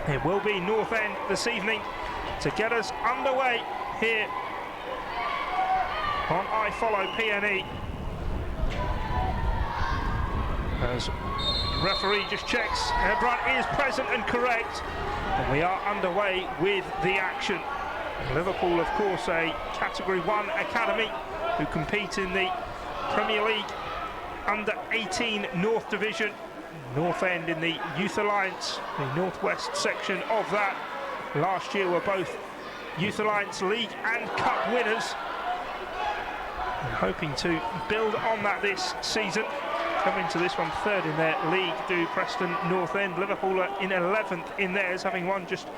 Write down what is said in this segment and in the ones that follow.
It will be North End this evening to get us underway here on I Follow PNE. As referee just checks, everyone is present and correct, and we are underway with the action. Liverpool, of course, a Category 1 academy who compete in the Premier League Under-18 North Division. North End in the Youth Alliance, the Northwest section of that. Last year were both Youth Alliance League and Cup winners. And hoping to build on that this season. Coming to this one third in their league do Preston, North End. Liverpool are in 11th in theirs, having won just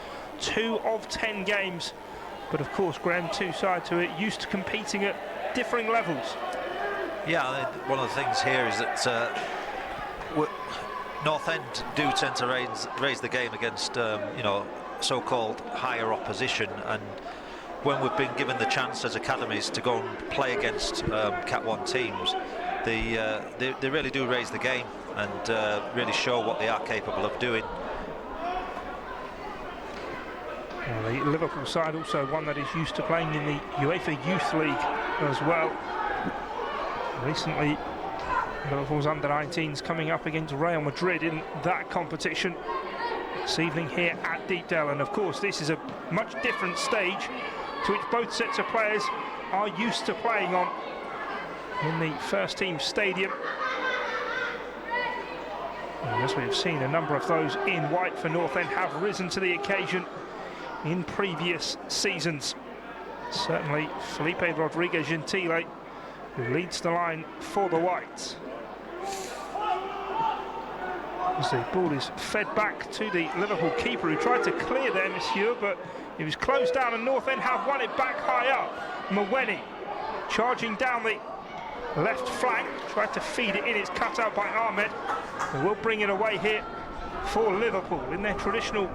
2 of 10 games. But of course, Graham, two side to it, used to competing at differing levels. Yeah, one of the things here is that North End do tend to raise the game against you know, so-called higher opposition, and when we've been given the chance as academies to go and play against Cat 1 teams, they really do raise the game and really show what they are capable of doing. Well, the Liverpool side also one that is used to playing in the UEFA Youth League as well. Recently, Liverpool's under-19s coming up against Real Madrid in that competition this evening here at Deepdale, and of course this is a much different stage to which both sets of players are used to playing on in the first team stadium. And as we've seen, a number of those in white for North End have risen to the occasion in previous seasons. Certainly Felipe Rodriguez Gentile, who leads the line for the Whites. As the ball is fed back to the Liverpool keeper, who tried to clear there, Monsieur, but he was closed down, and North End have won it back high up. Mweni charging down the left flank, tried to feed it in, it's cut out by Ahmed. They will bring it away here for Liverpool in their traditional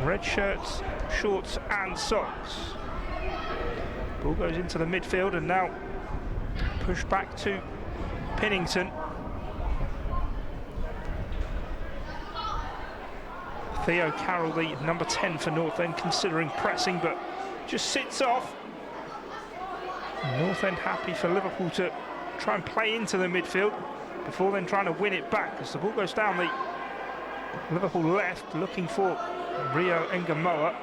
red shirts, shorts and socks. Ball goes into the midfield and now pushed back to Pinnington. Theo Carroll, the number 10 for North End, considering pressing, but just sits off. North End happy for Liverpool to try and play into the midfield before then trying to win it back, as the ball goes down the Liverpool left, looking for RIO NGUMOHA,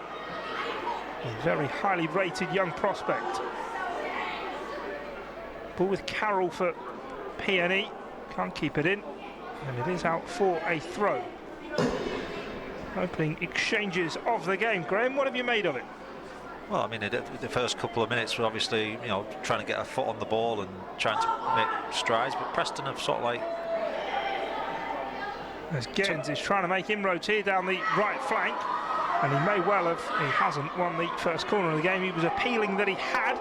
a very highly rated young prospect. Ball with Carroll for PNE, can't keep it in, and it is out for a throw. Opening exchanges of the game. Graham, what have you made of it? Well, I mean, the first couple of minutes were obviously, you know, trying to get a foot on the ball and trying to make strides, but Preston have sort of like... As Gens is trying to make inroads here down the right flank, and he may well have, he hasn't won the first corner of the game. He was appealing that he had,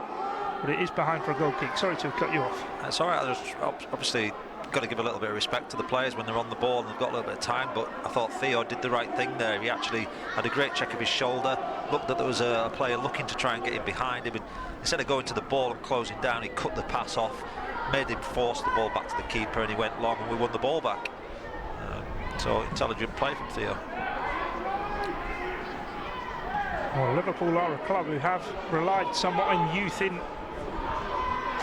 but it is behind for a goal kick. Sorry to have cut you off. That's all right. There's obviously got to give a little bit of respect to the players when they're on the ball and they've got a little bit of time, but I thought Theo did the right thing there. He actually had a great check of his shoulder, looked that there was a player looking to try and get in behind him, and instead of going to the ball and closing down, he cut the pass off, made him force the ball back to the keeper, and he went long and we won the ball back. So intelligent play from Theo. Well, Liverpool are a club who have relied somewhat on youth in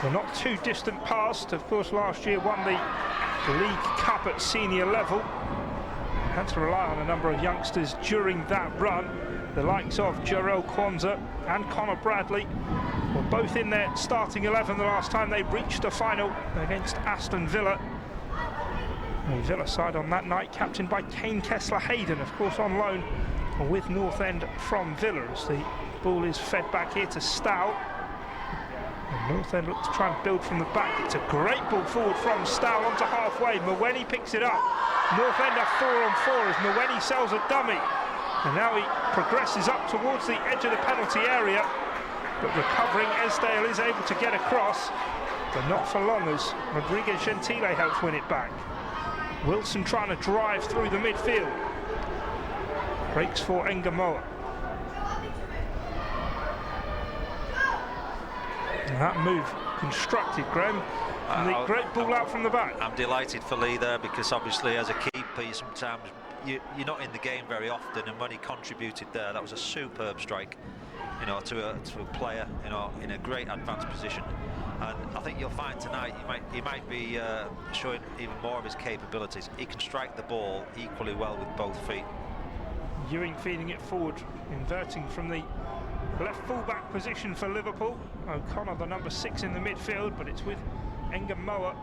the not too distant past. Of course, last year won the League Cup at senior level. Had to rely on a number of youngsters during that run. The likes of Jarrell Kwanzaa and Connor Bradley were both in their starting 11 the last time they reached a final against Aston Villa. The Villa side on that night captained by Kane Kessler-Hayden, of course on loan with North End from Villa, as the ball is fed back here to Stow. And North End look to try and build from the back. It's a great ball forward from Stow onto halfway. Mweni picks it up. North End are 4-on-4 as Mweni sells a dummy. And now he progresses up towards the edge of the penalty area. But recovering, Esdale is able to get across, but not for long as Rodriguez Gentile helps win it back. Wilson trying to drive through the midfield. Breaks for NGUMOHA. And that move constructed, Graham. And the great ball out from the back. I'm delighted for Lee there, because obviously as a keeper you sometimes you're not in the game very often, and when he contributed there, that was a superb strike, you know, to a player, you know, in a great advanced position. And I think you'll find tonight he might be showing even more of his capabilities. He can strike the ball equally well with both feet. Ewing feeding it forward, inverting from the left full-back position for Liverpool. O'Connor, the number 6 in the midfield, but it's with NGUMOHA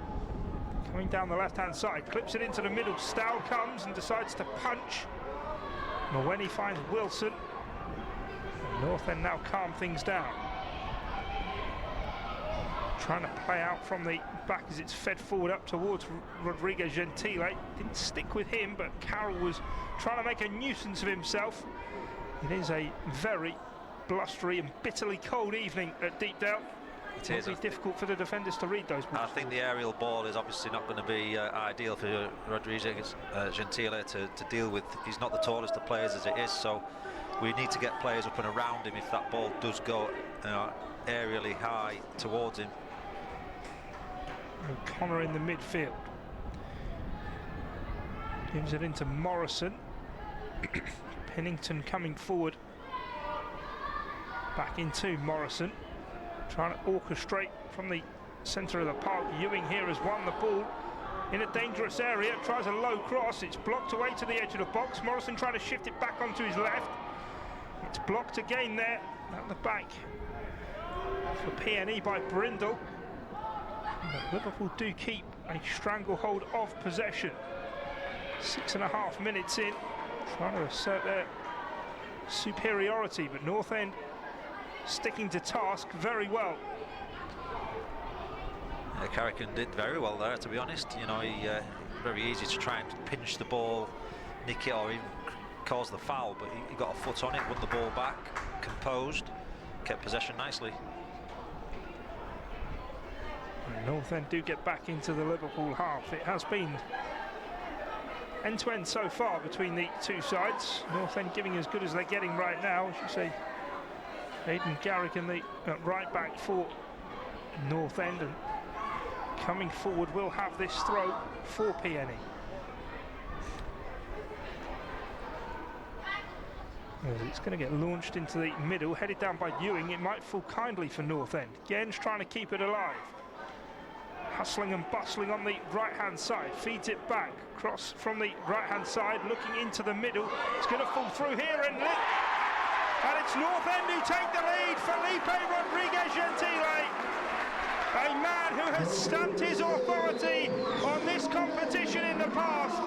coming down the left-hand side. Clips it into the middle. Stow comes and decides to punch. Mawene finds Wilson. And North End now calm things down. Trying to play out from the back as it's fed forward up towards Rodriguez Gentile. Didn't stick with him, but Carroll was trying to make a nuisance of himself. It is a very blustery and bitterly cold evening at Deepdale. It will be difficult for the defenders to read those balls. I think the aerial ball is obviously not going to be ideal for Rodriguez Gentile to deal with. He's not the tallest of players as it is, so we need to get players up and around him if that ball does go aerially high towards him. O'Connor in the midfield. Gives it into Morrison. Pennington coming forward. Back into Morrison. Trying to orchestrate from the centre of the park. Ewing here has won the ball in a dangerous area. Tries a low cross. It's blocked away to the edge of the box. Morrison trying to shift it back onto his left. It's blocked again there at the back for PNE by Brindle. But Liverpool do keep a stranglehold of possession. 6.5 minutes in, trying to assert their superiority, but North End sticking to task very well. Garrigan did very well there, to be honest. You know, he very easy to try and pinch the ball, nick it, or even cause the foul, but he got a foot on it, won the ball back, composed, kept possession nicely. And North End do get back into the Liverpool half. It has been end-to-end so far between the two sides. North End giving as good as they're getting right now. As you say, Ayden Garrigan, the right back for North End, and coming forward will have this throw for PNE. It's going to get launched into the middle, headed down by Ewing. It might fall kindly for North End. Gens trying to keep it alive. Hustling and bustling on the right-hand side. Feeds it back. Cross from the right-hand side, looking into the middle. It's going to fall through here and it's North End who take the lead. Felipe Rodriguez Gentile, a man who has stamped his authority on this competition in the past,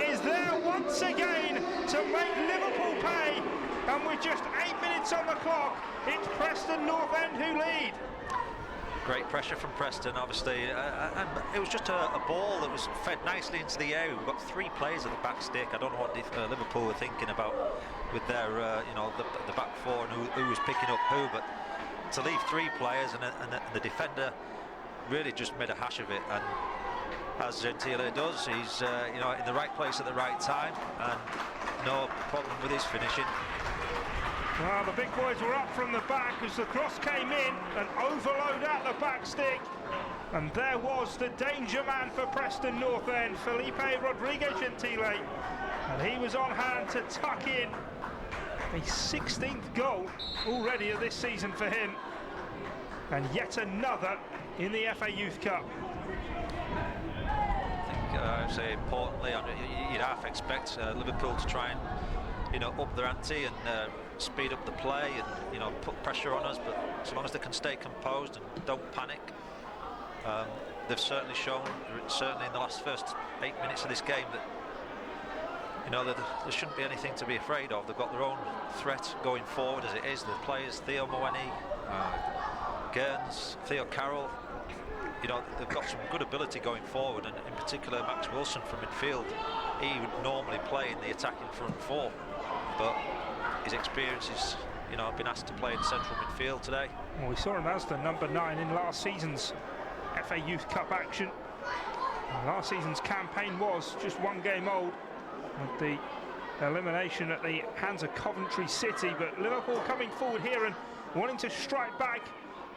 is there once again to make Liverpool pay. And with just 8 minutes on the clock, it's Preston North End who lead. Great pressure from Preston, obviously, and it was just a ball that was fed nicely into the air. We've got 3 players at the back stick. I don't know what Liverpool were thinking about with their, you know, the back 4 and who was picking up who, but to leave 3 players and the defender really just made a hash of it. And as Gentile does, he's you know, in the right place at the right time, and no problem with his finishing. Well, the big boys were up from the back as the cross came in, an overload at the back stick, and there was the danger man for Preston North End, Felipe Rodriguez Gentile, and he was on hand to tuck in a 16th goal already of this season for him, and yet another in the FA Youth Cup. I think I'd say importantly, you'd half expect Liverpool to try and, you know, up their ante and speed up the play and, you know, put pressure on us, but as long as they can stay composed and don't panic, they've certainly shown, certainly in the first 8 minutes of this game, that, you know, there shouldn't be anything to be afraid of. They've got their own threat going forward as it is. The players, Theo Mawene, Gens, Theo Carroll, you know, they've got some good ability going forward, and in particular Max Wilson from midfield. He would normally play in the attacking front 4, but his experience is, you know, been asked to play in central midfield today. Well, we saw him as the number 9 in last season's FA Youth Cup action. And last season's campaign was just 1 game old, with the elimination at the hands of Coventry City, but Liverpool coming forward here and wanting to strike back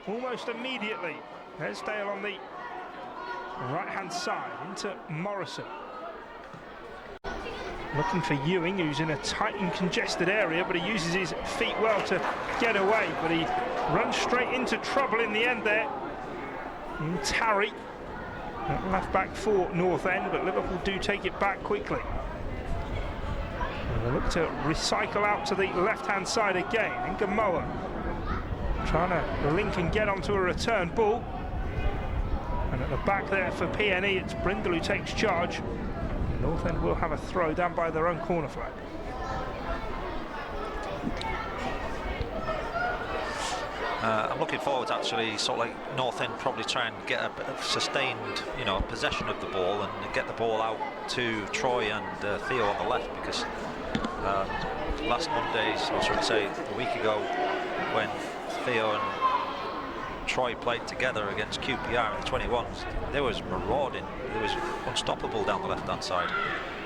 almost immediately. There's Dale on the right-hand side into Morrison. Looking for Ewing, who's in a tight and congested area, but he uses his feet well to get away. But he runs straight into trouble in the end there. And Tarry, left back for North End, but Liverpool do take it back quickly. And they look to recycle out to the left-hand side again. Ngumoha trying to link and get onto a return ball. And at the back there for PNE, it's Brindle who takes charge. North End will have a throw down by their own corner flag. I'm looking forward to actually sort of like North End probably try and get a bit of sustained, possession of the ball and get the ball out to Troy and Theo on the left, because last Monday's, or should I say a week ago, when Theo and Troy played together against QPR in the 21s, there was marauding, there was unstoppable down the left-hand side,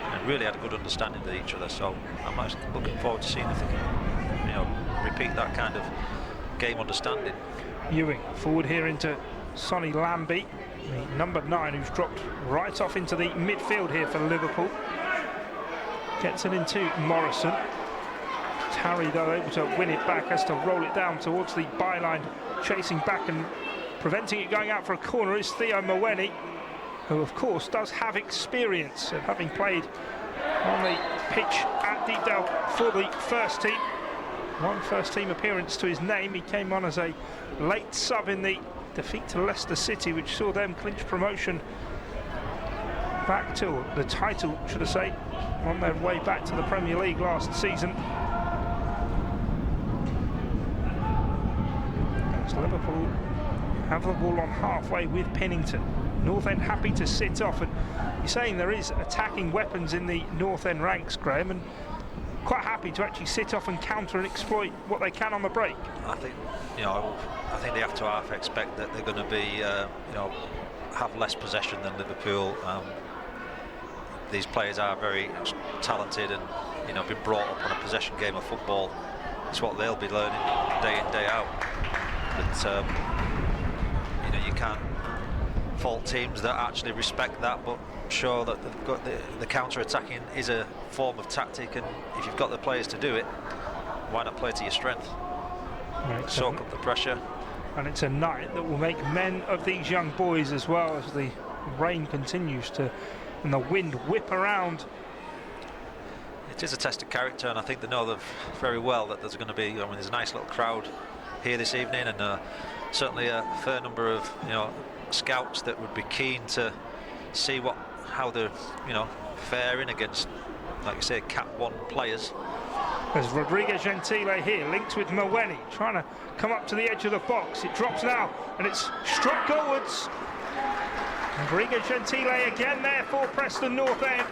and really had a good understanding of each other. So I'm actually looking forward to seeing if they can, repeat that kind of game understanding. Ewing forward here into Sonny Lambie, the number 9, who's dropped right off into the midfield here for Liverpool. Gets it into Morrison. Tarry, though, able to win it back, has to roll it down towards the byline. Chasing back and preventing it going out for a corner is Theo Mawene, who of course does have experience of having played on the pitch at Deepdale for the first team. One first team appearance to his name. He came on as a late sub in the defeat to Leicester City, which saw them clinch promotion back to the title, should I say, on their way back to the Premier League last season. Liverpool have the ball on halfway with Pennington. North End happy to sit off, and you're saying there is attacking weapons in the North End ranks, Graham, and quite happy to actually sit off and counter and exploit what they can on the break. I think, I think they have to half expect that they're going to be, have less possession than Liverpool. These players are very talented and, been brought up on a possession game of football. It's what they'll be learning day in, day out. But you can't fault teams that actually respect that, but show that they've got the counter-attacking is a form of tactic, and if you've got the players to do it, why not play to your strength? Right, soak up the pressure. And it's a night that will make men of these young boys, as well, as the rain continues to and the wind whip around. It is a test of character, and I think they know very well that there's going to be, there's a nice little crowd here this evening, and certainly a fair number of scouts that would be keen to see how they're faring against, like you say, Cat 1 players. There's Rodrigo Gentile here, linked with Mawene, trying to come up to the edge of the box. It drops now, and it's struck goalwards. Rodrigo Gentile again there for Preston North End.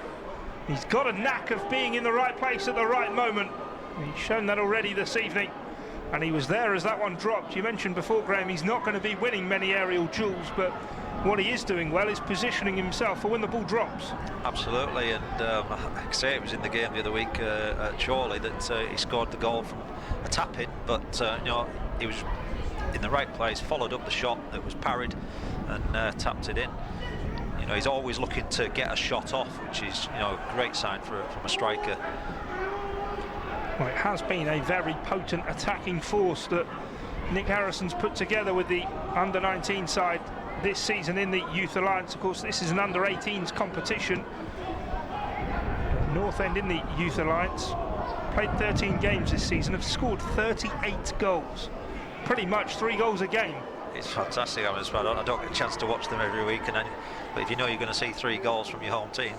He's got a knack of being in the right place at the right moment. He's shown that already this evening, and he was there as that one dropped. You mentioned before, Graham, he's not going to be winning many aerial duels, but what he is doing well is positioning himself for when the ball drops. Absolutely, and like I say, it was in the game the other week at Chorley that he scored the goal from a tap-in, but he was in the right place, followed up the shot that was parried and tapped it in. He's always looking to get a shot off, which is a great sign from a striker. Well, it has been a very potent attacking force that Nick Harrison's put together with the under-19 side this season in the Youth Alliance. Of course, this is an under-18s competition. North End in the Youth Alliance played 13 games this season, have scored 38 goals. Pretty much 3 goals a game. It's fantastic. I don't get a chance to watch them every week, but if you know you're going to see 3 goals from your home team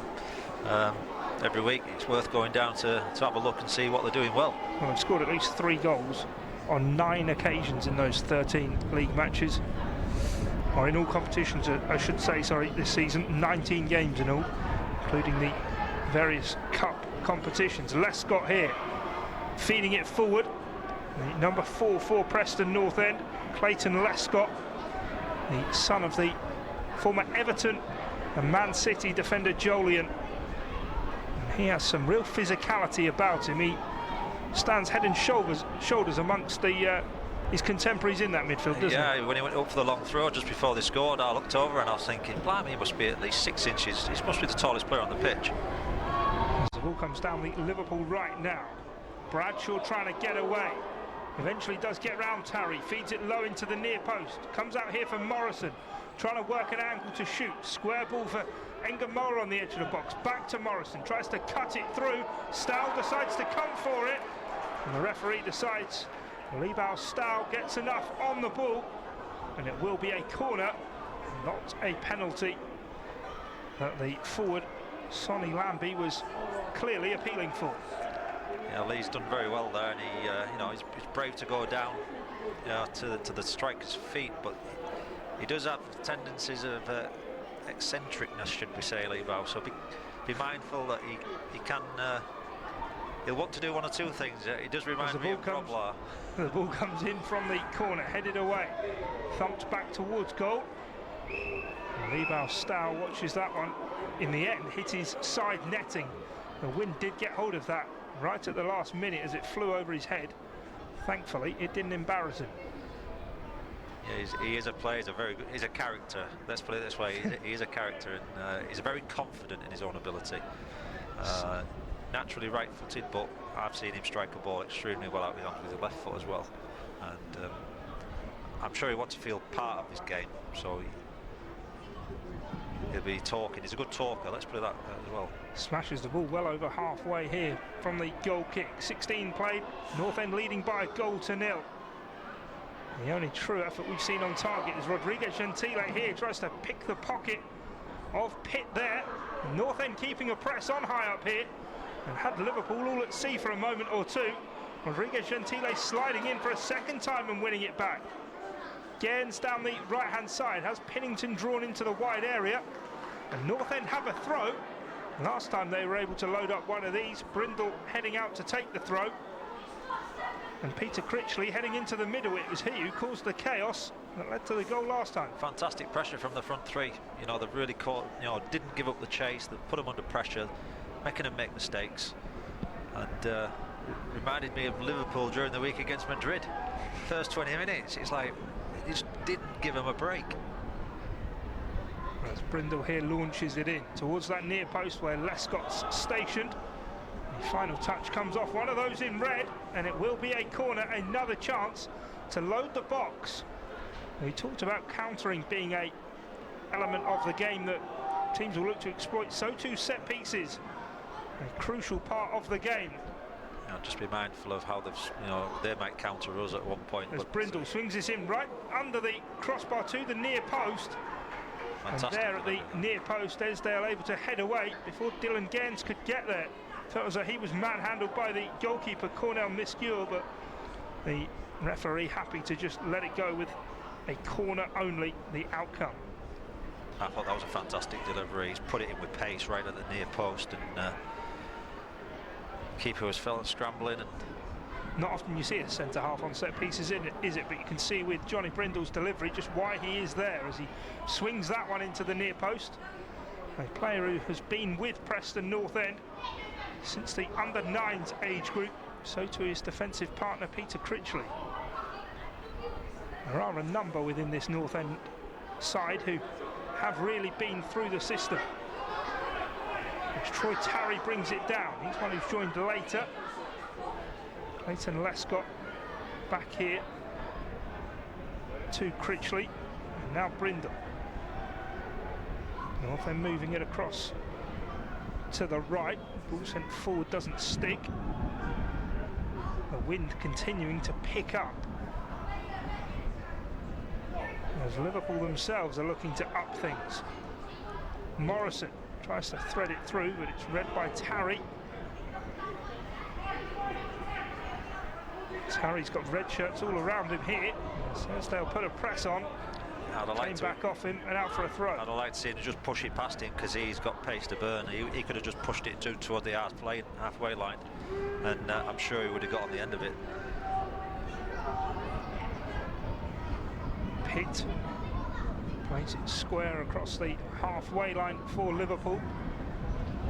every week, it's worth going down to have a look and see what they're doing well. Well, they've scored at least 3 goals on 9 occasions in those 13 league matches, or in all competitions, I should say, sorry, this season. 19 games in all, including the various cup competitions. Lescott here, feeding it forward. The number 4 for Preston North End, Clayton Lescott, the son of the former Everton and Man City defender Jolyon. And he has some real physicality about him. He stands head and shoulders amongst his contemporaries in that midfield, doesn't he? Yeah, when he went up for the long throw just before they scored, I looked over and I was thinking, blimey, he must be at least 6 inches. He must be the tallest player on the pitch. As the ball ball comes down the Liverpool right now. Bradshaw trying to get away. Eventually does get round Tarry, feeds it low into the near post. Comes out here for Morrison, trying to work an angle to shoot. Square ball for NGUMOHA on the edge of the box. Back to Morrison, tries to cut it through. Stahl decides to come for it. And the referee decides Libao Stahl gets enough on the ball. And it will be a corner, not a penalty. That the forward, Sonny Lambie, was clearly appealing for. Yeah, Lee's done very well there, and he, you know, he's brave to go down, you know, to the striker's feet, but he does have tendencies of eccentricness, should we say, Libao. So be mindful that he can. He'll want to do one or two things. He does remind me of Grobler. The ball comes in from the corner, headed away, thumped back towards goal. Libao Stahl watches that one. In the end, hit his side netting. The wind did get hold of that right at the last minute as it flew over his head. Thankfully, it didn't embarrass him. Yeah, he is a player. He's a very good. He's a character. Let's put it this way. He is a character, and he's very confident in his own ability. Naturally right-footed, but I've seen him strike a ball extremely well out with the left foot as well. And I'm sure he wants to feel part of this game. So he'll be talking. He's a good talker. Let's put it that as well. Smashes the ball well over halfway here from the goal kick. 16 played. North End leading by a 1-0. The only true effort we've seen on target is Rodriguez Gentile here. Tries to pick the pocket of Pitt there. North End keeping a press on high up here, and had Liverpool all at sea for a moment or two. Rodriguez Gentile sliding in for a second time and winning it back. Gaines down the right-hand side has Pinnington drawn into the wide area, and North End have a throw. Last time they were able to load up one of these. Brindle heading out to take the throw, and Peter Critchley heading into the middle. It was he who caused the chaos that led to the goal last time. Fantastic pressure from the front three. You know, they've really caught, you know, didn't give up the chase. They put them under pressure, making them make mistakes, and reminded me of Liverpool during the week against Madrid. First 20 minutes, it's like they just didn't give them a break. As Brindle here launches it in towards that near post where Lescott's stationed. The final touch comes off one of those in red, and it will be a corner. Another chance to load the box. We talked about countering being a element of the game that teams will look to exploit. So too set pieces, a crucial part of the game. You know, just be mindful of how they've, you know, they might counter us at one point. As Brindle swings this in right under the crossbar to the near post. Fantastic. And there at the near post, Esdale able to head away before Dylan Gaines could get there. Felt as though he was manhandled by the goalkeeper Cornel Miscure, but the referee happy to just let it go with a corner only, the outcome. I thought that was a fantastic delivery. He's put it in with pace right at the near post, and keeper was felt scrambling. And not often you see a centre half on set pieces, is it? But you can see with Johnny Brindle's delivery just why he is there as he swings that one into the near post. A player who has been with Preston North End since the under-9s age group, so to his defensive partner Peter Critchley. There are a number within this North End side who have really been through the system. As Troy Tarry brings it down. He's one who's joined later. Clayton Lescott back here to Critchley, and now Brindle. North End moving it across to the right. Ball sent forward doesn't stick. The wind continuing to pick up as Liverpool themselves are looking to up things. Morrison tries to thread it through, but it's read by Tarry. Tarry's got red shirts all around him here. Says they'll put a press on. Came back off him and out for a throw. I'd like to see him just push it past him because he's got pace to burn. He could have just pushed it toward the halfway line, and I'm sure he would have got on the end of it. Pitt plays it square across the halfway line for Liverpool.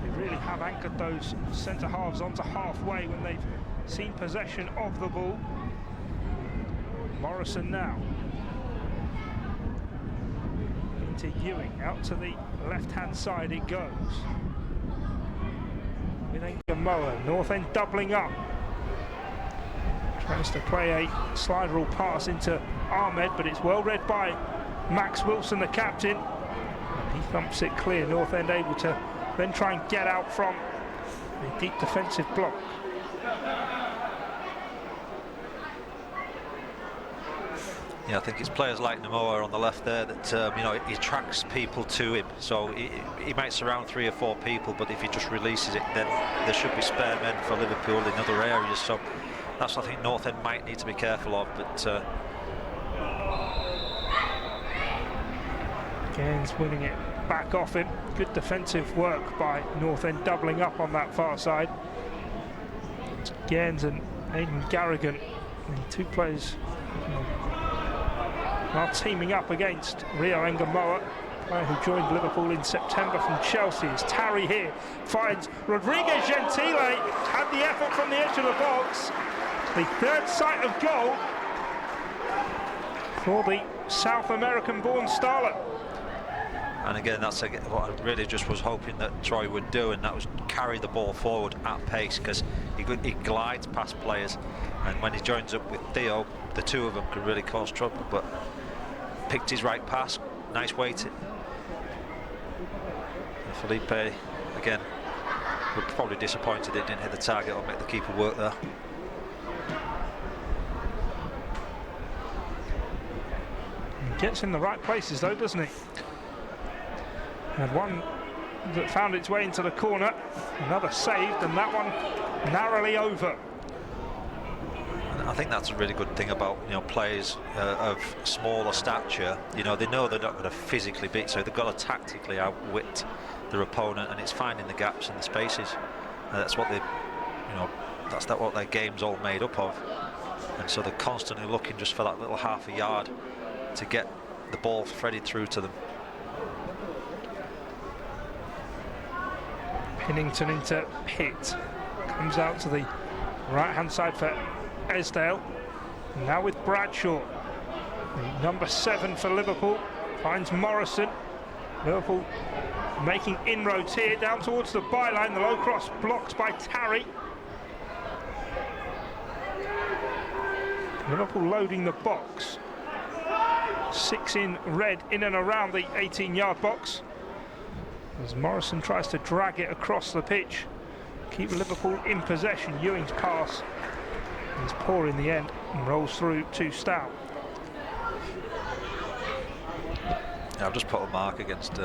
They really have anchored those centre halves onto halfway when they've seen possession of the ball. Morrison now into Ewing, out to the left-hand side it goes. With Ayden Garrigan, North End doubling up. Tries to play a slide rule pass into Ahmed, but it's well read by Max Wilson, the captain. He thumps it clear. North End able to then try and get out from a deep defensive block. Yeah, I think it's players like Ngumoha on the left there that you know, he attracts people to him. So he might surround 3 or 4 people, but if he just releases it, then there should be spare men for Liverpool in other areas. So that's what I think North End might need to be careful of. But Gaines winning it back off him. Good defensive work by North End, doubling up on that far side. It's Gaines and Ayden Garrigan, the 2 players are teaming up against RIO NGUMOHA, player who joined Liverpool in September from Chelsea. As Tarry here finds Rodriguez Gentile, had the effort from the edge of the box. The 3rd sight of goal for the South American-born starlet. And again, that's what I really just was hoping that Troy would do, and that was carry the ball forward at pace, because he glides past players, and when he joins up with Theo, the 2 of them could really cause trouble. But picked his right pass, nice weight. Felipe, again, we're probably disappointed it didn't hit the target or make the keeper work there. He gets in the right places though, doesn't he? Had one that found its way into the corner, another saved, and that one narrowly over. And I think that's a really good thing about, you know, players of smaller stature. You know, they know they're not going to physically beat, so they've got to tactically outwit their opponent, and it's finding the gaps and the spaces. And that's what they, you know, that's what their game's all made up of. And so they're constantly looking just for that little half a yard to get the ball threaded through to them. Pennington into Pitt, comes out to the right hand side for Esdale. Now with Bradshaw, the number 7 for Liverpool, finds Morrison. Liverpool making inroads here down towards the byline. The low cross blocked by Tarry. Liverpool loading the box. 6 in red in and around the 18-yard box, as Morrison tries to drag it across the pitch, keep Liverpool in possession. Ewing's pass is poor in the end and rolls through to Stout. Yeah, I've just put a mark against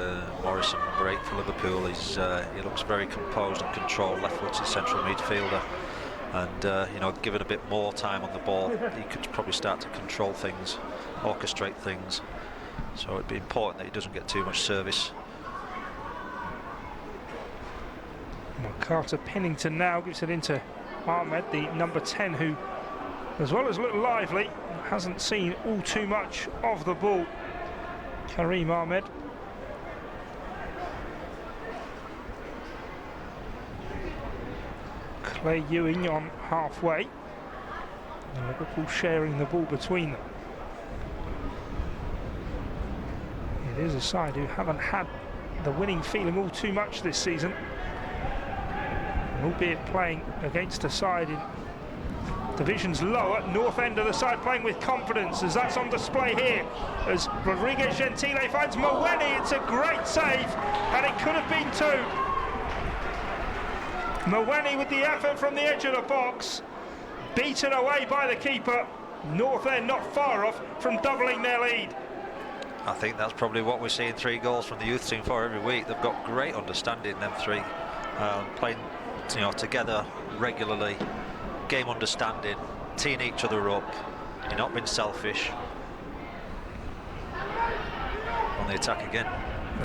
Morrison, number 8 for Liverpool. He looks very composed and controlled, left-footed central midfielder, and you know, given a bit more time on the ball, he could probably start to control things, orchestrate things. So it'd be important that he doesn't get too much service. Well, Carter Pennington now gives it into Ahmed, the number 10, who, as well as look lively, hasn't seen all too much of the ball. Karim Ahmed. Clay Ewing on halfway. And Liverpool sharing the ball between them. It is a side who haven't had the winning feeling all too much this season, albeit playing against a side in divisions lower. North End of the side playing with confidence, as that's on display here, as Rodriguez Gentile finds Mawene. It's a great save, and it could have been 2. Mawene with the effort from the edge of the box, beaten away by the keeper. North End not far off from doubling their lead. I think that's probably what we're seeing 3 goals from the youth team for every week. They've got great understanding, them 3, playing, you know, together regularly, game understanding, teeing each other up, you're not being selfish. On the attack again.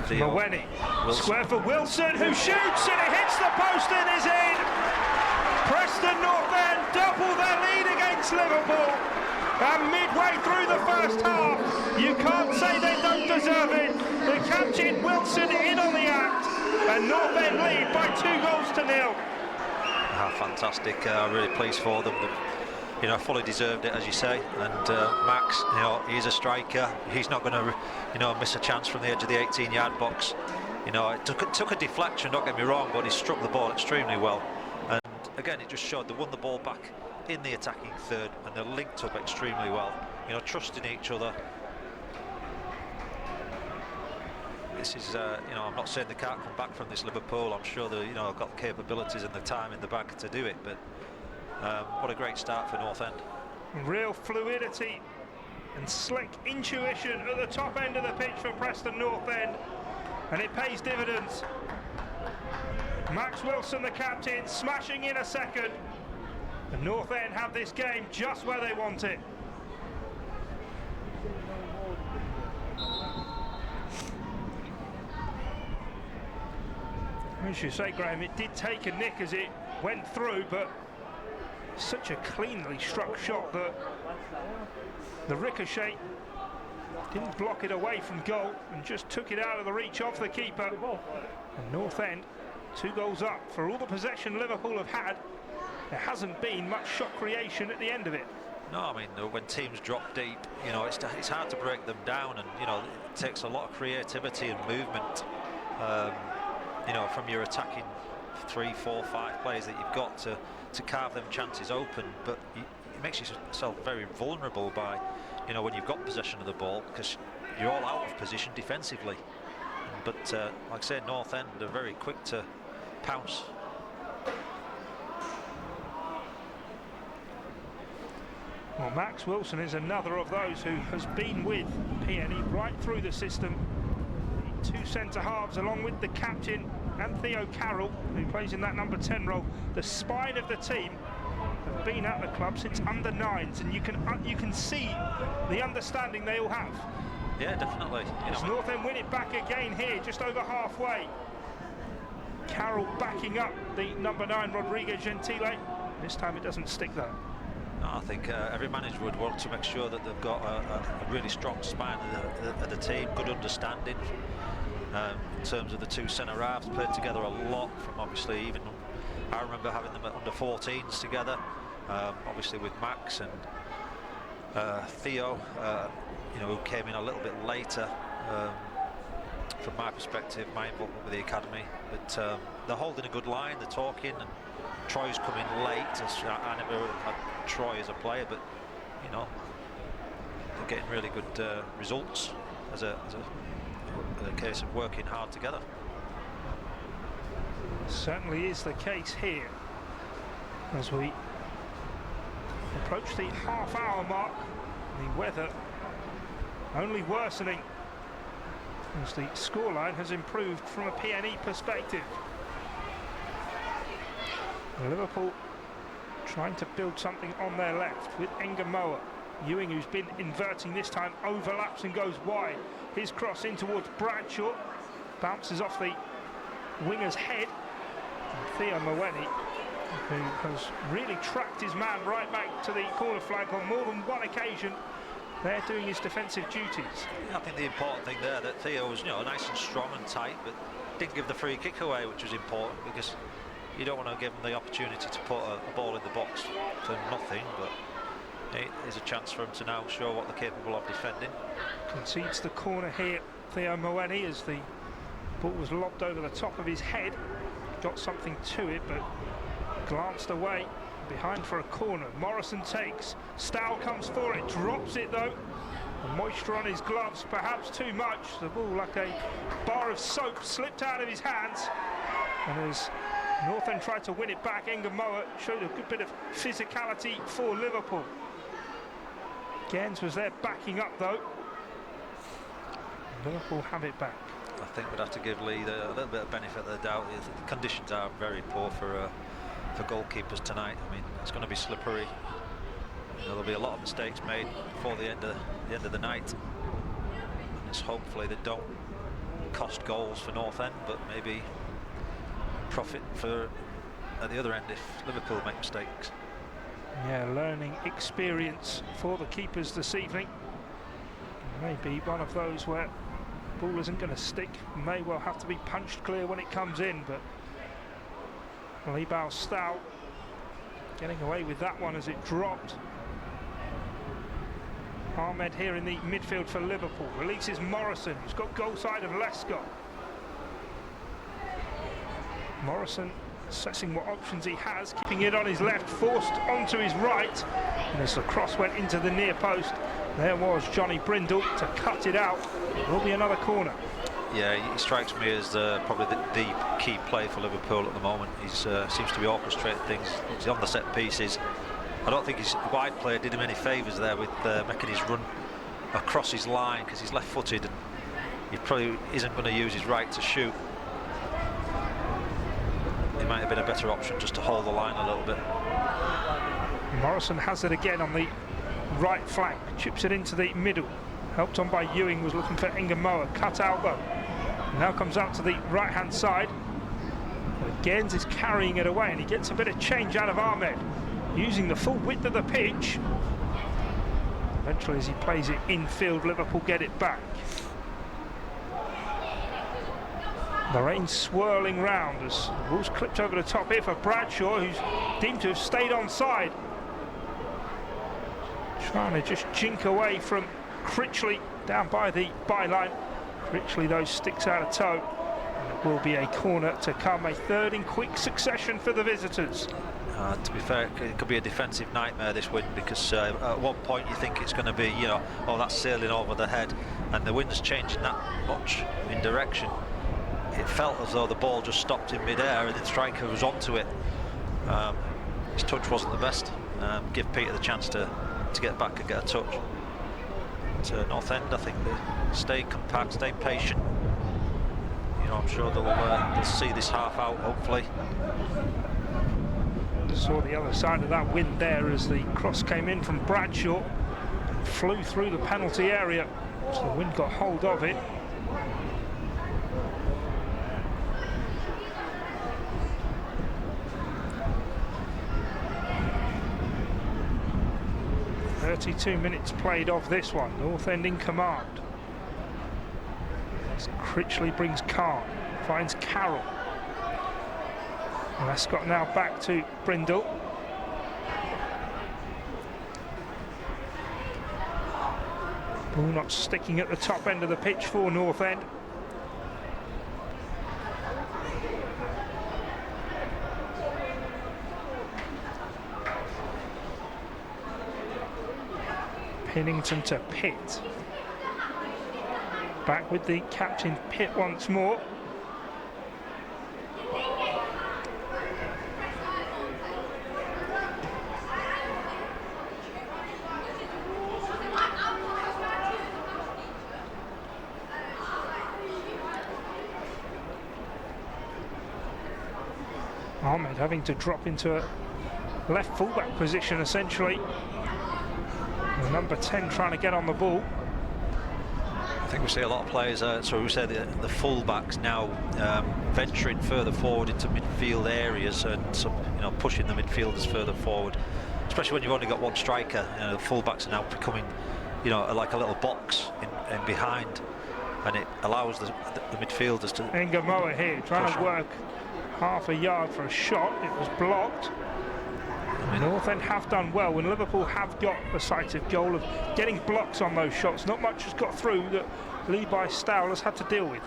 Mawene, square for Wilson, who shoots, and it hits the post and is in. Preston North End double their lead against Liverpool, and midway through the first half, you can't say they don't deserve it. The captain Wilson in on the act, and North End lead by 2-0. Fantastic, really pleased for them. They've, you know, fully deserved it, as you say. And Max, you know, he's a striker. He's not going to, you know, miss a chance from the edge of the 18-yard box. You know, it took a deflection, don't get me wrong, but he struck the ball extremely well. again, it just showed they won the ball back in the attacking third, and they're linked up extremely well. You know, trusting each other. This is, you know, I'm not saying they can't come back from this Liverpool. I'm sure they, you know, have got the capabilities and the time in the bag to do it. But what a great start for North End. Real fluidity and slick intuition at the top end of the pitch for Preston North End, and it pays dividends. Max Wilson, the captain, smashing in a second. The North End have this game just where they want it. As you say, Graham, it did take a nick as it went through, but such a cleanly struck shot that the ricochet didn't block it away from goal and just took it out of the reach of the keeper. And North End 2 goals up. For all the possession Liverpool have had, there hasn't been much shot creation at the end of it. No, I mean, when teams drop deep, you know, it's hard to break them down, and you know, it takes a lot of creativity and movement, you know, from your attacking 3, 4, 5 players that you've got to carve them chances open. But it makes yourself very vulnerable by, you know, when you've got possession of the ball, because you're all out of position defensively. But like I said, North End are very quick to pounce. Well, Max Wilson is another of those who has been with PNE right through the system. The 2 centre-halves, along with the captain and Theo Carroll, who plays in that number 10 role, the spine of the team, have been at the club since under-9s, and you can see the understanding they all have. Yeah, definitely. As North End win it back again here, just over halfway. Carroll backing up the number 9, Rodrigo Gentile. This time it doesn't stick though. I think every manager would want to make sure that they've got a really strong spine of the team, good understanding in terms of the 2 centre-halves, played together a lot from obviously even, I remember having them at under 14s together, obviously with Max and Theo, you know, who came in a little bit later from my perspective, my involvement with the academy, but they're holding a good line, they're talking, and Troy's coming late. I never had Troy as a player, but you know, they're getting really good results as a case of working hard together. Certainly is the case here as we approach the half-hour mark. The weather only worsening as the scoreline has improved from a PNE perspective. Liverpool trying to build something on their left with Ngumoha. Ewing, who's been inverting this time, overlaps and goes wide. His cross in towards Bradshaw, bounces off the winger's head. And Theo Mawene, who has really tracked his man right back to the corner flag on more than one occasion, there doing his defensive duties. I think the important thing there that Theo was, you know, nice and strong and tight, but didn't give the free kick away, which was important, because you don't want to give them the opportunity to put a ball in the box for nothing, but it is a chance for them to now show what they're capable of defending. Concedes the corner here, Theo Mawene, as the ball was lobbed over the top of his head. Got something to it, but glanced away. Behind for a corner. Morrison takes. Stow comes for it, drops it though. The moisture on his gloves, perhaps too much. The ball, like a bar of soap, slipped out of his hands. And as North End tried to win it back, Ngumoha showed a good bit of physicality for Liverpool. Gens was there backing up though. Liverpool have it back. I think we'd have to give Lee a little bit of benefit of the doubt. The conditions are very poor for goalkeepers tonight. I mean, it's going to be slippery. You know, there'll be a lot of mistakes made before the end of the night. And it's hopefully they don't cost goals for North End, but maybe profit for at the other end if Liverpool make mistakes. Yeah, learning experience for the keepers this evening. Maybe one of those where ball isn't going to stick, may well have to be punched clear when it comes in, but Libao Stow getting away with that one as it dropped. Ahmed here in the midfield for Liverpool, releases Morrison, who's got goal side of Lescott. Morrison assessing what options he has, keeping it on his left, forced onto his right, and as the cross went into the near post, there was Johnny Brindle to cut it out. It will be another corner. Yeah, he strikes me as probably the key player for Liverpool at the moment. He seems to be orchestrating things. He's on the set pieces. I don't think his wide player did him any favours there with making his run across his line, because he's left-footed and he probably isn't going to use his right to shoot. It might have been a better option just to hold the line a little bit. Morrison has it again on the right flank, chips it into the middle. Helped on by Ewing, was looking for Ngumoha, cut out though. Now comes out to the right-hand side. Again is carrying it away, and he gets a bit of change out of Ahmed, using the full width of the pitch. Eventually, as he plays it infield, Liverpool get it back. The rain swirling round as the ball's clipped over the top here for Bradshaw, who's deemed to have stayed onside. Trying to just jink away from Critchley down by the byline. Critchley, though, sticks out a toe. And it will be a corner to come, a third in quick succession for the visitors. To be fair, it could be a defensive nightmare, this wind, because at one point you think it's going to be, you know, oh, that's sailing over the head, and the wind's changing that much in direction. It felt as though the ball just stopped in mid-air and the striker was onto it. His touch wasn't the best. Give Peter the chance to get back and get a touch. But North End, I think they stay compact, stay patient. You know, I'm sure they'll see this half out, hopefully. Saw the other side of that wind there as the cross came in from Bradshaw and flew through the penalty area, so the wind got hold of it. "32 minutes played of this one. North End in command. As Critchley brings Khan, finds Carroll. Lescott now back to Brindle. Ball not sticking at the top end of the pitch for North End. Pennington to Pitt. Back with the captain Pitt once more. Ahmed having to drop into a left fullback position essentially. The number 10 trying to get on the ball. I think we see a lot of players, so we say the full-backs now venturing further forward into midfield areas and pushing the midfielders further forward, especially when you've only got one striker. The full-backs are now becoming like a little box in behind, and it allows the midfielders to... Ngumoha here trying to work half a yard for a shot. It was blocked. North End have done well when Liverpool have got the sight of goal of getting blocks on those shots. Not much has got through that Levi Stowell has had to deal with.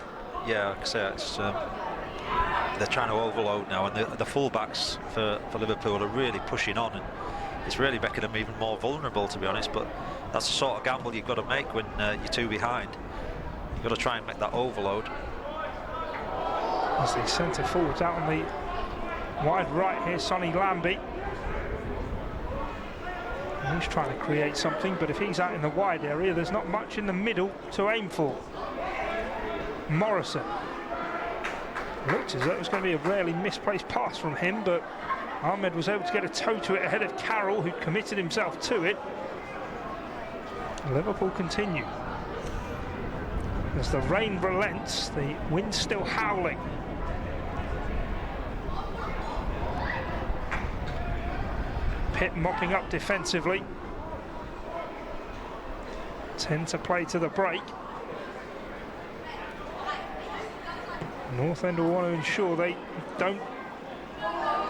Yeah, like I say, it's, they're trying to overload now, and the full-backs for Liverpool are really pushing on, and it's really making them even more vulnerable, to be honest. But that's the sort of gamble you've got to make when you're two behind. You've got to try and make that overload. As the centre forwards out on the wide right here, Sonny Lambie. He's trying to create something, but if he's out in the wide area, there's not much in the middle to aim for. Morrison. Looked as though it was going to be a rarely misplaced pass from him, but Ahmed was able to get a toe to it ahead of Carroll, who committed himself to it. Liverpool continue. As the rain relents, the wind's still howling. Pitt mopping up defensively. 10 to play to the break. North End will want to ensure they don't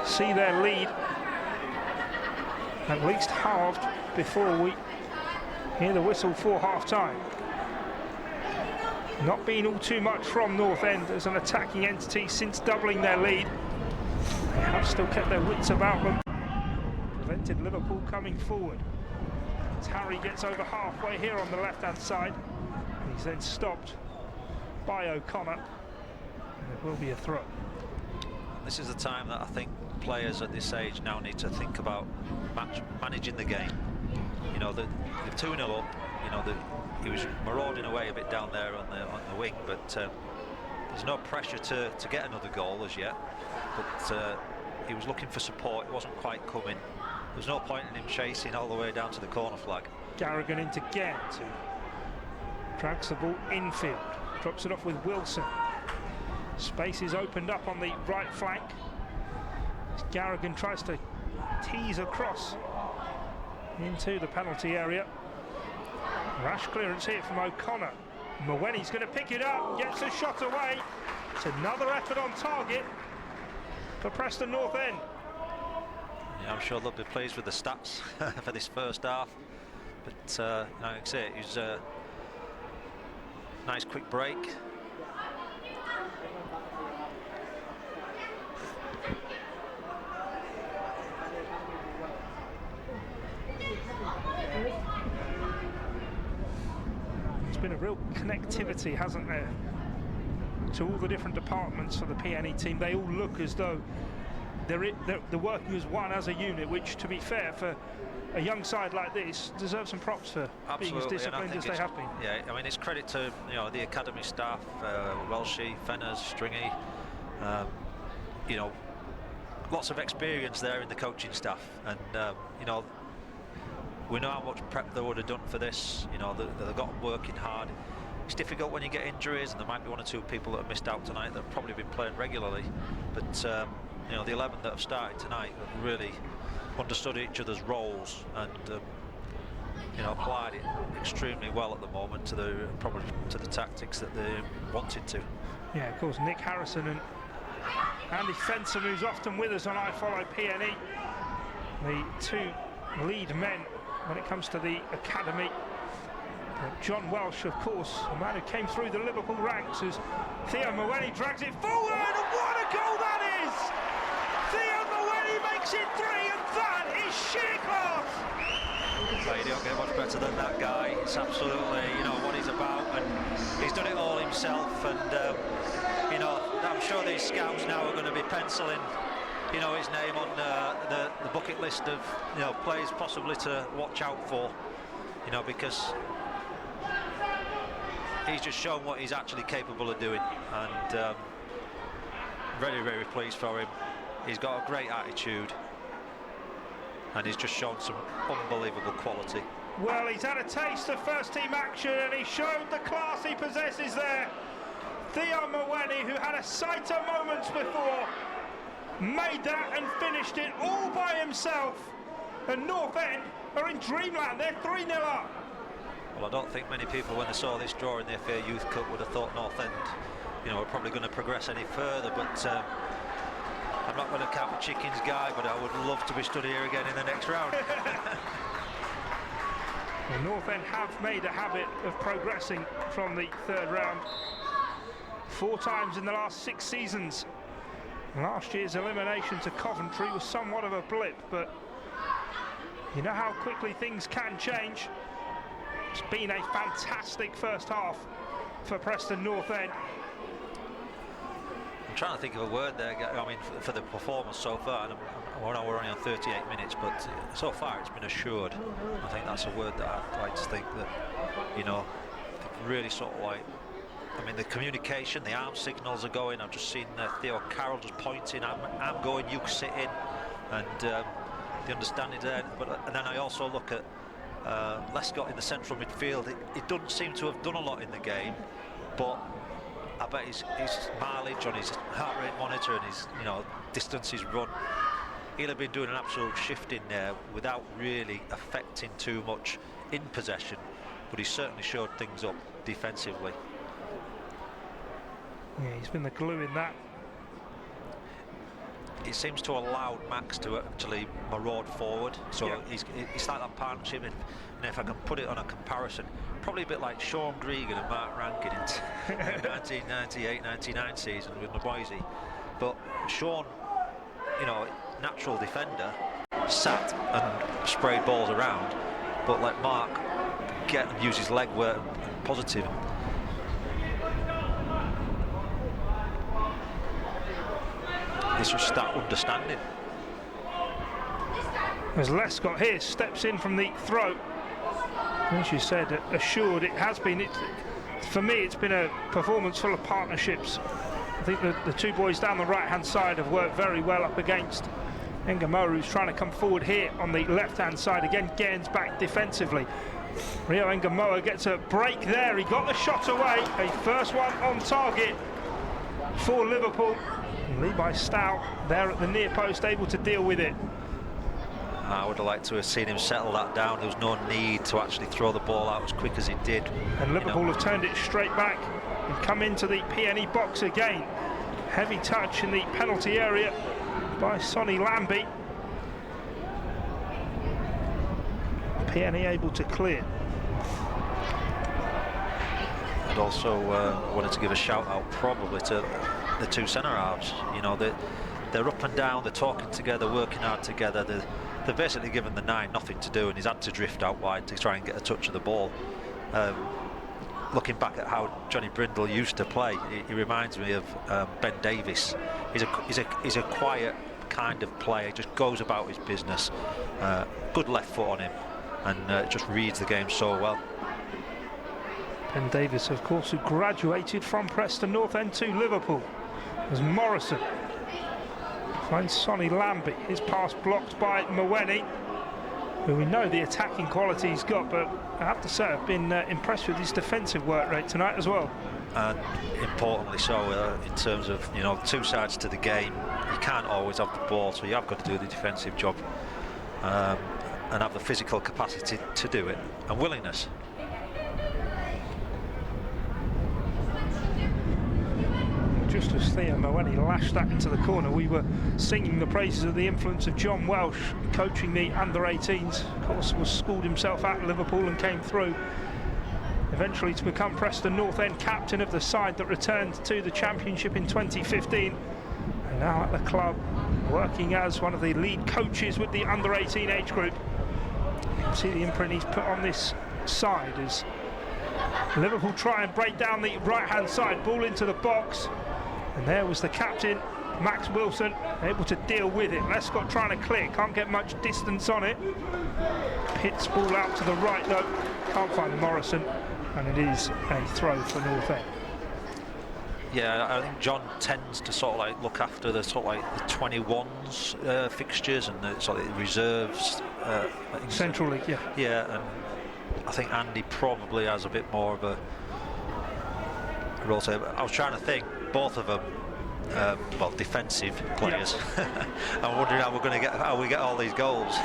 see their lead at least halved before we hear the whistle for half-time. Not been all too much from North End as an attacking entity since doubling their lead. They have still kept their wits about them, prevented Liverpool coming forward. As Harry gets over halfway here on the left-hand side, he's then stopped by O'Connor. It will be a throw. This is the time that I think players at this age now need to think about managing the game. You know, they're 2-0 up. You know, he was marauding away a bit down there on the wing, but there's no pressure to get another goal as yet. But he was looking for support. It wasn't quite coming. There's no point in him chasing all the way down to the corner flag. Garrigan into Ghent, who drags the ball infield, drops it off with Wilson. Space is opened up on the right flank. Garrigan tries to tease across into the penalty area. Rash clearance here from O'Connor. Mweni's going to pick it up, gets a shot away. It's another effort on target for Preston North End. Yeah, I'm sure they'll be pleased with the stats for this first half. But like I say, it was a nice quick break. There's been a real connectivity, hasn't there, to all the different departments for the PNE team. They all look as though they're working as one, as a unit, which, to be fair, for a young side like this, deserves some props for being as disciplined as they have been. Yeah, I mean, it's credit to the academy staff, Welshie, Fenners, Stringy, lots of experience there in the coaching staff, and we know how much prep they would have done for this. They've got working hard. It's difficult when you get injuries, and there might be one or two people that have missed out tonight that have probably been playing regularly, but the 11 that have started tonight have really understood each other's roles and applied it extremely well at the moment to the tactics that they wanted to. Yeah, of course, Nick Harrison and Andy Fenson, who's often with us on I Follow PNE, the two lead men when it comes to the academy. John Welsh, of course, a man who came through the Liverpool ranks, as Theo Mweni drags it forward, and what a goal that is! Theo Mweni makes it 3, and that is sheer class! Well, you don't get much better than that guy. It's absolutely, what he's about, and he's done it all himself, and I'm sure these scouts now are going to be penciling his name on the bucket list of players possibly to watch out for, because he's just shown what he's actually capable of doing, and very, very pleased for him. He's got a great attitude, and he's just shown some unbelievable quality. Well, he's had a taste of first team action, and he showed the class he possesses there. Theo Mweni, who had a sight of moments before, made that and finished it all by himself. And North End are in dreamland. They're 3-0 up. Well, I don't think many people, when they saw this draw in the FA Youth Cup, would have thought North End, were probably going to progress any further. But I'm not going to count the chickens, guy, but I would love to be stood here again in the next round. Well, North End have made a habit of progressing from the third round 4 times in the last 6 seasons. Last year's elimination to Coventry was somewhat of a blip, but you know how quickly things can change. It's been a fantastic first half for Preston North End. I'm trying to think of a word there, I mean, for the performance so far, and we're only on 38 minutes, but so far it's been assured. I think that's a word that I'd like to think that, they've really sort of like, I mean, the communication, the arm signals are going. I've just seen Theo Carroll just pointing, I'm going, you sit in, and the understanding there. And then I also look at Lescott in the central midfield. He doesn't seem to have done a lot in the game, but I bet his mileage on his heart rate monitor and his distances run, he'll have been doing an absolute shift in there without really affecting too much in possession, but he certainly showed things up defensively. Yeah, he's been the glue in that. It seems to allow Max to actually maraud forward, so yeah. It's like that partnership, and if I can put it on a comparison, probably a bit like Sean Gregan and Mark Rankin in 1998-99 season with Maboise. But Sean natural defender, sat and sprayed balls around, but let Mark get and use his leg work positive. This was that understanding. As Lescott here steps in from the throat, as you said, assured it has been. For me, it's been a performance full of partnerships. I think the two boys down the right-hand side have worked very well up against Ngumoha, who's trying to come forward here on the left-hand side. Again, Gaines back defensively. RIO NGUMOHA gets a break there. He got the shot away. A first one on target for Liverpool. And Levi Stout there at the near post, able to deal with it. I would have liked to have seen him settle that down. There was no need to actually throw the ball out as quick as he did. And Liverpool have turned it straight back and come into the PNE box again. Heavy touch in the penalty area by Sonny Lambie. PNE able to clear. And also wanted to give a shout out probably to the two centre halves. They're up and down, they're talking together, working hard together. They're basically given the 9 nothing to do, and he's had to drift out wide to try and get a touch of the ball. Looking back at how Johnny Brindle used to play, he reminds me of Ben Davies. He's a quiet kind of player, just goes about his business. Good left foot on him, and just reads the game so well. Ben Davies, of course, who graduated from Preston North End to Liverpool. As Morrison finds Sonny Lambie. His pass blocked by Mawene, who we know the attacking quality he's got, but I have to say I've been impressed with his defensive work rate tonight as well. And importantly so, in terms of two sides to the game, you can't always have the ball, so you have got to do the defensive job and have the physical capacity to do it and willingness. Just as Theo Mawene lashed that into the corner, we were singing the praises of the influence of John Welsh coaching the under-18s. Of course, was schooled himself at Liverpool and came through eventually to become Preston North End captain of the side that returned to the Championship in 2015, and now at the club working as one of the lead coaches with the under-18 age group. You can see the imprint he's put on this side as Liverpool try and break down the right-hand side, ball into the box. And there was the captain, Max Wilson, able to deal with it. Lescott trying to clear, can't get much distance on it. Pitt's ball out to the right though, can't find Morrison, and it is a throw for North End. Yeah, I think John tends to sort of like look after the sort of like the 21s fixtures and the sort of reserves. Central League, yeah. Yeah, and I think Andy probably has a bit more of a role to it. I was trying to think, both of them, well, defensive players. Yep. I'm wondering how we get all these goals.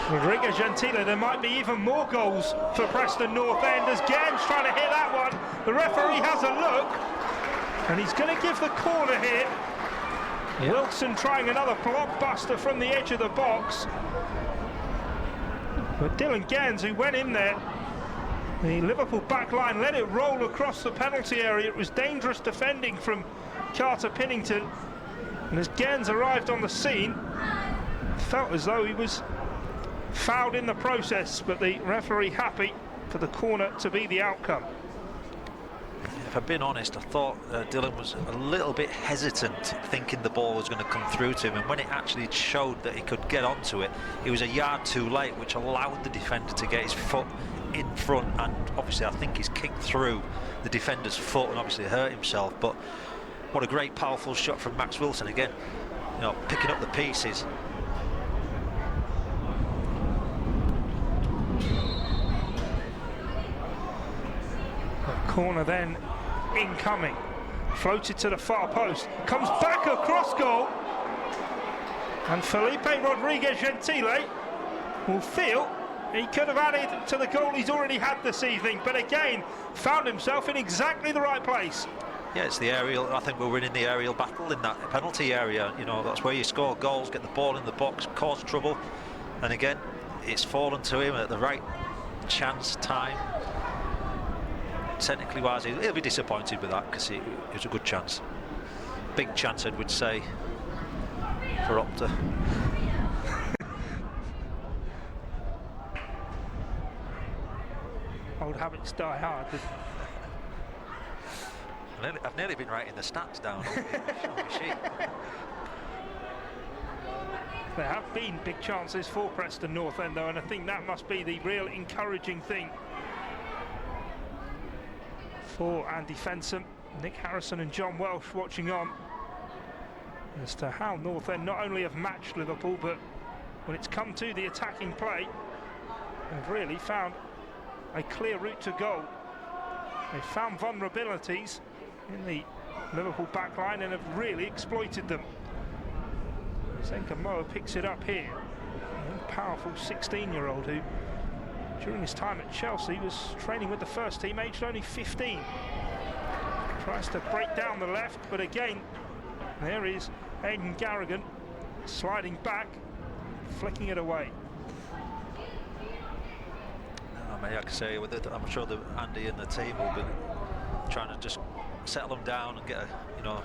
Rodrigo Gentile, there might be even more goals for Preston North End as Gaines trying to hit that one. The referee has a look, and he's going to give the corner here. Yep. Wilson trying another blockbuster from the edge of the box. But Dylan Gaines, who went in there, the Liverpool back line let it roll across the penalty area. It was dangerous defending from Carter Pinnington. And as Gaines arrived on the scene, felt as though he was fouled in the process, but the referee happy for the corner to be the outcome. If I'm being honest, I thought Dylan was a little bit hesitant, thinking the ball was going to come through to him, and when it actually showed that he could get onto it, he was a yard too late, which allowed the defender to get his foot in front, and obviously I think he's kicked through the defender's foot and obviously hurt himself. But what a great powerful shot from Max Wilson again, picking up the pieces. The corner then incoming, floated to the far post, comes back across goal, and Felipe Rodriguez Gentile will feel he could have added to the goal he's already had this evening, but again found himself in exactly the right place. Yeah, it's the aerial. I think we're winning the aerial battle in that penalty area. That's where you score goals, get the ball in the box, cause trouble, and again it's fallen to him at the right chance, time. Technically wise, he'll be disappointed with that because it was a good chance. Big chance, I would say. Chiropter. Old habits die hard. I've nearly been writing the stats down on the sheet. There have been big chances for Preston North End though, and I think that must be the real encouraging thing for Andy Fensom, Nick Harrison and John Welsh watching on as to how North End not only have matched Liverpool, but when it's come to the attacking play, they've really found a clear route to goal. They've found vulnerabilities in the Liverpool backline and have really exploited them. Zenka picks it up here. A powerful 16-year-old who, during his time at Chelsea, was training with the first team, aged only 15. Tries to break down the left, but again, there is Ayden Garrigan sliding back, flicking it away. I can say, with it, I'm sure that Andy and the team will be trying to just settle them down and get a,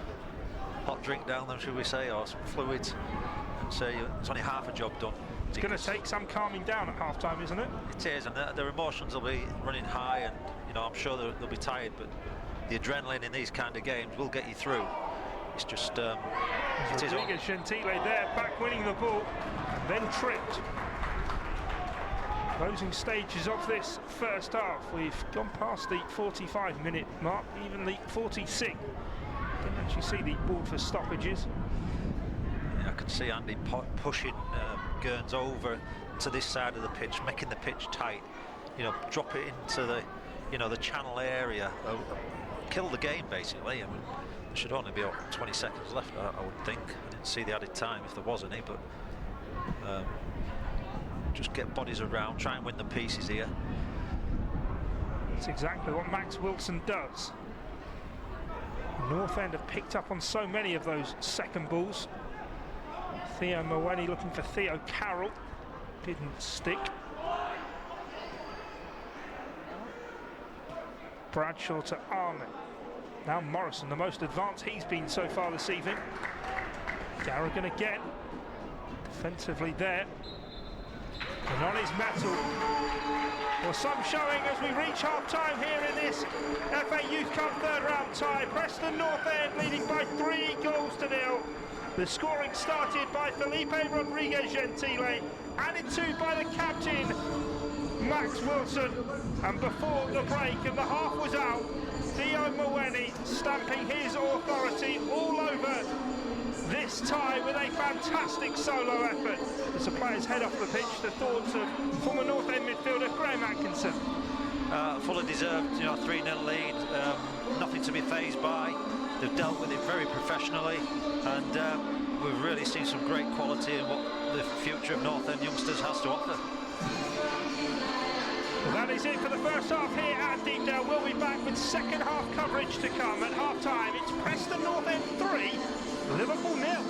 hot drink down them, should we say, or some fluids, and say it's only half a job done. It's going to take some calming down at half-time, isn't it? It is, and their emotions will be running high, and I'm sure they'll be tired, but the adrenaline in these kind of games will get you through. It's just Rodriguez Gentile there, back winning the ball, and then tripped. Closing stages of this first half. We've gone past the 45-minute mark, even the 46. Didn't actually see the board for stoppages. Yeah, I can see Andy pushing Gurns over to this side of the pitch, making the pitch tight. Drop it into the, the channel area, kill the game basically. I mean, there should only be 20 seconds left, I would think. I didn't see the added time if there was any, but. Just get bodies around, try and win the pieces here. That's exactly what Max Wilson does. North End have picked up on so many of those second balls. Theo Mawene looking for Theo Carroll. Didn't stick. Bradshaw to Ahmed. Now Morrison, the most advanced he's been so far this evening. Garrigan again. Defensively there. And on his metal. Well, some showing as we reach half-time here in this FA Youth Cup third-round tie. Preston North End leading by 3 goals to 0. The scoring started by Felipe Rodriguez Gentile, added to by the captain, Max Wilson. And before the break and the half was out, Theo Mawene stamping his authority all over this tie with a fantastic solo effort. As the players head off the pitch, the thoughts of former North End midfielder Graham Atkinson. Fully deserved, 3-0 lead, nothing to be fazed by. They've dealt with it very professionally, and we've really seen some great quality in what the future of North End youngsters has to offer. Well, that is it for the first half here at Deepdale. We'll be back with second half coverage to come at half time. It's Preston North End 3, Liverpool 0.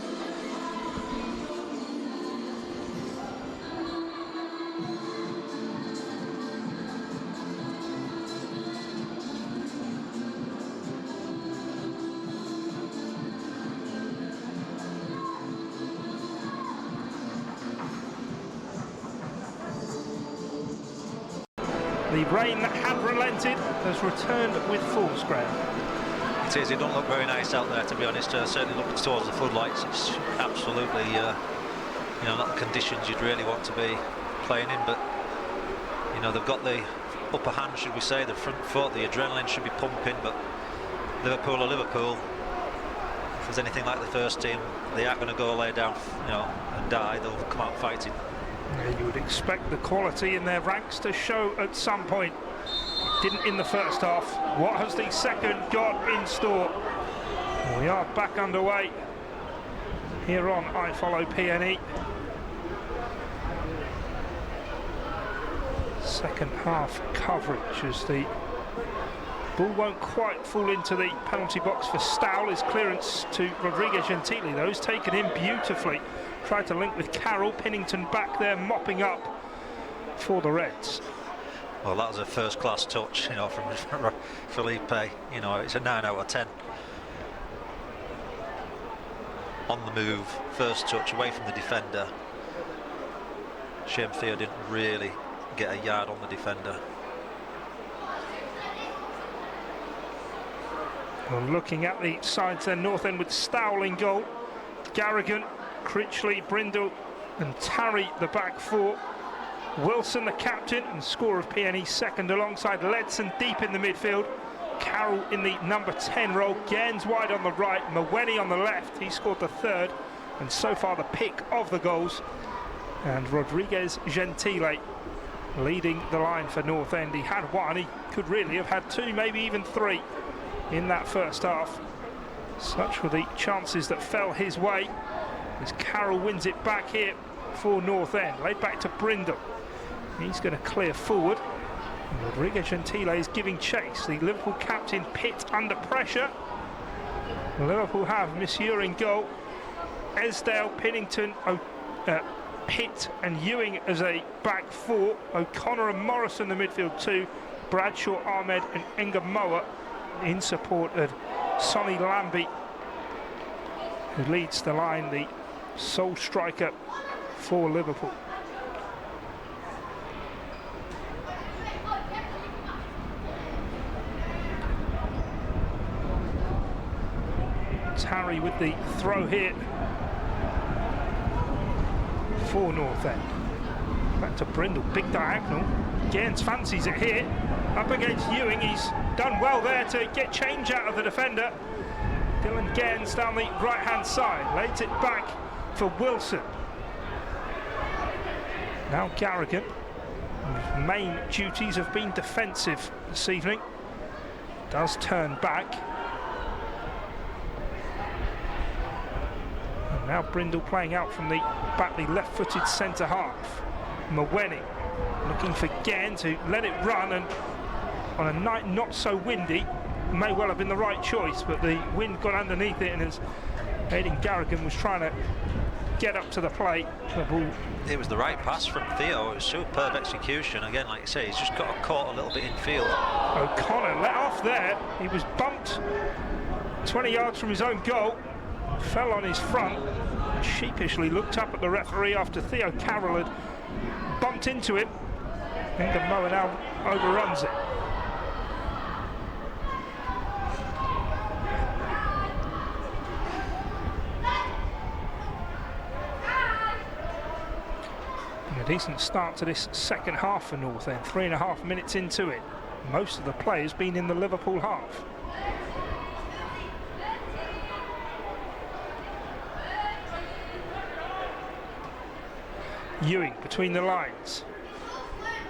The rain that had relented has returned with force, Graham. It is. It don't look very nice out there, to be honest. Certainly looking towards the floodlights, it's absolutely, not the conditions you'd really want to be playing in. But they've got the upper hand, should we say, the front foot. The adrenaline should be pumping. But Liverpool are Liverpool. If there's anything like the first team, they aren't going to go lay down, and die. They'll come out fighting. Yeah, you would expect the quality in their ranks to show at some point. Didn't in the first half. What has the second got in store? We are back underway here on I Follow PNE. Second half coverage as the ball won't quite fall into the penalty box for Stowell. His clearance to Rodriguez Gentile, though, is taken in beautifully. Tried to link with Carroll. Pennington back there mopping up for the Reds. Well, that was a first-class touch, from Felipe. It's a 9 out of 10. on the move, first touch away from the defender. Shame Theo didn't really get a yard on the defender. Well, looking at the sides then, North End with Stowell in goal. Garrigan, Critchley, Brindle and Tarry the back four. Wilson the captain and scorer of PNE second, alongside Ledson deep in the midfield. Carroll in the number 10 role, Gaines wide on the right, Mawene on the left, he scored the third, and so far the pick of the goals. And Rodriguez Gentile leading the line for North End. He had one, he could really have had two, maybe even three in that first half. Such were the chances that fell his way, as Carroll wins it back here for North End. Laid back to Brindle. He's going to clear forward. Rodriguez Gentile is giving chase. The Liverpool captain Pitt under pressure. Liverpool have Monsieur in goal. Esdale, Pinnington, Pitt and Ewing as a back four. O'Connor and Morrison the midfield two. Bradshaw, Ahmed and Ngumoha in support of Sonny Lambie, who leads the line, the sole striker for Liverpool. Tarry with the throw here for North End. Back to Brindle, big diagonal. Gaines fancies it here. Up against Ewing, he's done well there to get change out of the defender. Dylan Gaines down the right-hand side, lays it back for Wilson. Now Garrigan, whose main duties have been defensive this evening, does turn back. And now Brindle playing out from the back, the left-footed centre half. Mawene looking for Gaines, who let it run, and on a night not so windy, may well have been the right choice, but the wind got underneath it, and as Ayden Garrigan was trying to get up to the plate, the ball... It was the right pass from Theo. It was superb execution. Again, like you say, he's just got caught a little bit in field. O'Connor let off there. He was bumped 20 yards from his own goal, fell on his front, and sheepishly looked up at the referee after Theo Carroll had bumped into him. Ngumoha now overruns it. A decent start to this second half for North End. 3.5 minutes into it. Most of the players been in the Liverpool half. Ewing between the lines.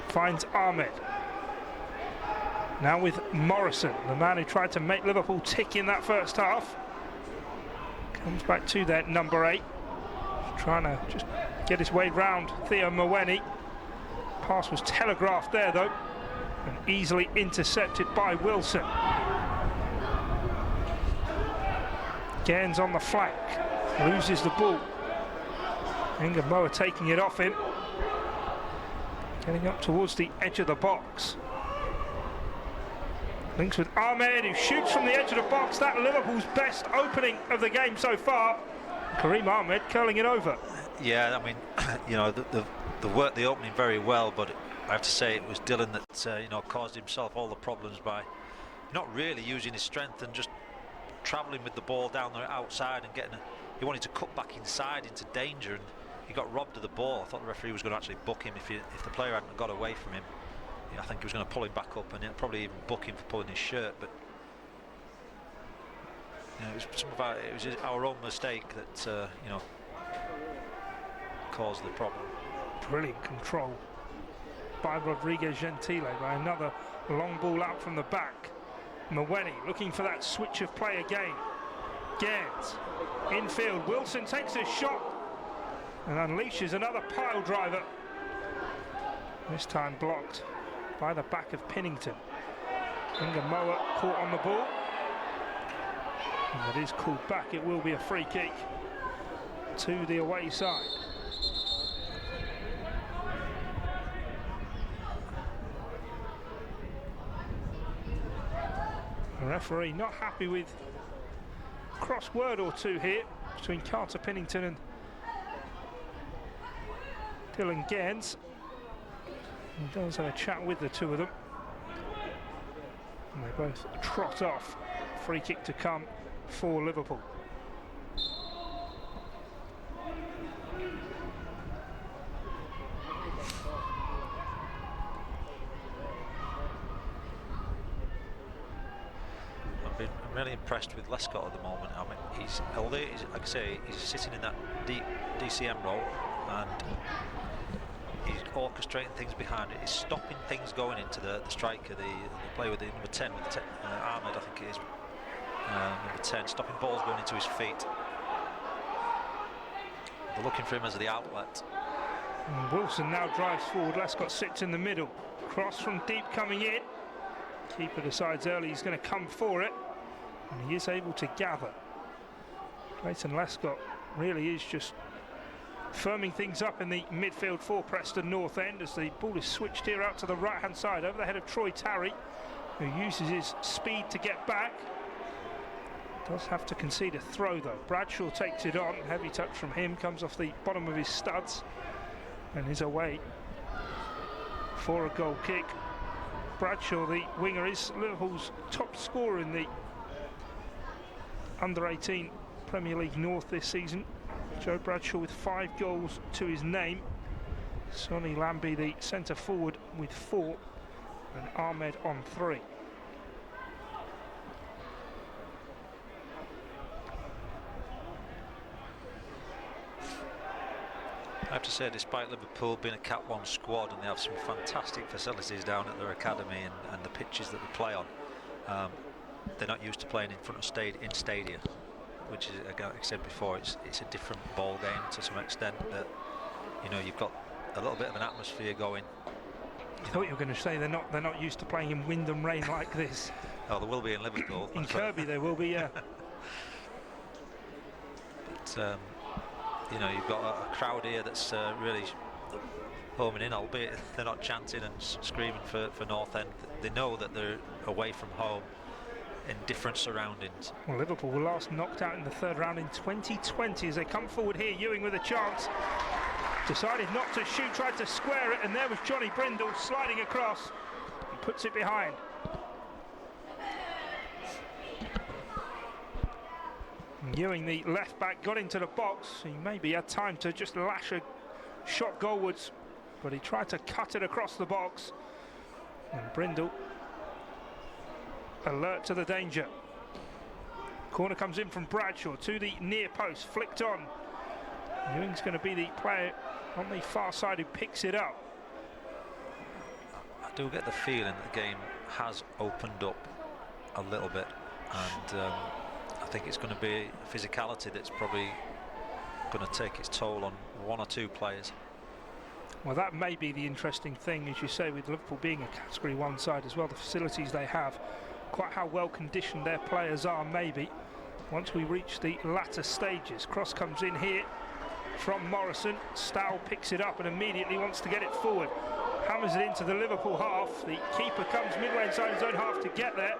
Finds Ahmed. Now with Morrison, the man who tried to make Liverpool tick in that first half. Comes back to their number 8. Trying to just get his way round Theo Mawene. Pass was telegraphed there though, and easily intercepted by Wilson. Gaines on the flank, loses the ball. Ngumoha taking it off him. Getting up towards the edge of the box. Links with Ahmed, who shoots from the edge of the box. That Liverpool's best opening of the game so far. Karim Ahmed curling it over. Yeah, I mean, you know, the worked the opening very well, but I have to say it was Dylan that you know, caused himself all the problems by not really using his strength and just travelling with the ball down the outside and getting. He wanted to cut back inside into danger, and he got robbed of the ball. I thought the referee was going to actually book him if the player hadn't got away from him. You know, I think he was going to pull him back up and probably even book him for pulling his shirt, but. You know, it was our own mistake that you know, caused the problem. Brilliant control by Rodriguez Gentile, by another long ball out from the back. Mawene looking for that switch of play again. Gaines infield. Wilson takes a shot and unleashes another pile driver. This time blocked by the back of Pinnington. Ngumoha caught on the ball. And it is called back. It will be a free kick to the away side. The referee not happy with a cross word or two here. between Carter Pennington and Dylan Gaines. He does have a chat with the two of them. And they both trot off. Free kick to come for Liverpool. I'm really impressed with Lescott at the moment. I mean, although like I say, he's sitting in that deep DCM role and he's orchestrating things behind it. He's stopping things going into the striker, the player with the number 10, with the Ahmed, I think it is, number 10, stopping balls going into his feet. They're looking for him as the outlet. And Wilson now drives forward. Lescott sits in the middle. Cross from deep coming in. Keeper decides early he's going to come for it, and he is able to gather. Clayton Lescott really is just firming things up in the midfield for Preston North End as the ball is switched here out to the right hand side over the head of Troy Tarry, who uses his speed to get back. Does have to concede a throw though. Bradshaw takes it on, heavy touch from him, comes off the bottom of his studs and is away for a goal kick. Bradshaw, the winger, is Liverpool's top scorer in the under-18 Premier League North this season. Joe Bradshaw with 5 goals to his name. Sonny Lambie, the centre forward, with 4, and Ahmed on 3. I have to say, despite Liverpool being a Cat 1 squad and they have some fantastic facilities down at their academy and the pitches that they play on, they're not used to playing in front of in stadia, which is, like I said before, it's a different ball game to some extent. That, you know, you've got a little bit of an atmosphere going. I thought you were going to say they're not used to playing in wind and rain like this. Oh, there will be in Liverpool. In Kirby there will be, yeah. But you know, you've got a crowd here that's really homing in, albeit they're not chanting and screaming for North End. They know that they're away from home in different surroundings. Well, Liverpool were last knocked out in the 3rd round in 2020 as they come forward here. Ewing with a chance, decided not to shoot, tried to square it, and there was Johnny Brindle sliding across and puts it behind. Ewing, the left back, got into the box. He maybe had time to just lash a shot goalwards, but he tried to cut it across the box, and Brindle alert to the danger. Corner comes in from Bradshaw to the near post, flicked on. Ewing's going to be the player on the far side who picks it up. I do get the feeling that the game has opened up a little bit, and I think it's going to be a physicality that's probably going to take its toll on 1 or 2 players. Well, that may be the interesting thing, as you say, with Liverpool being a Category 1 side as well, the facilities they have, quite how well conditioned their players are maybe once we reach the latter stages. Cross comes in here from Morrison. Stow picks it up and immediately wants to get it forward. Hammers it into the Liverpool half. The keeper comes midway inside his own half to get there.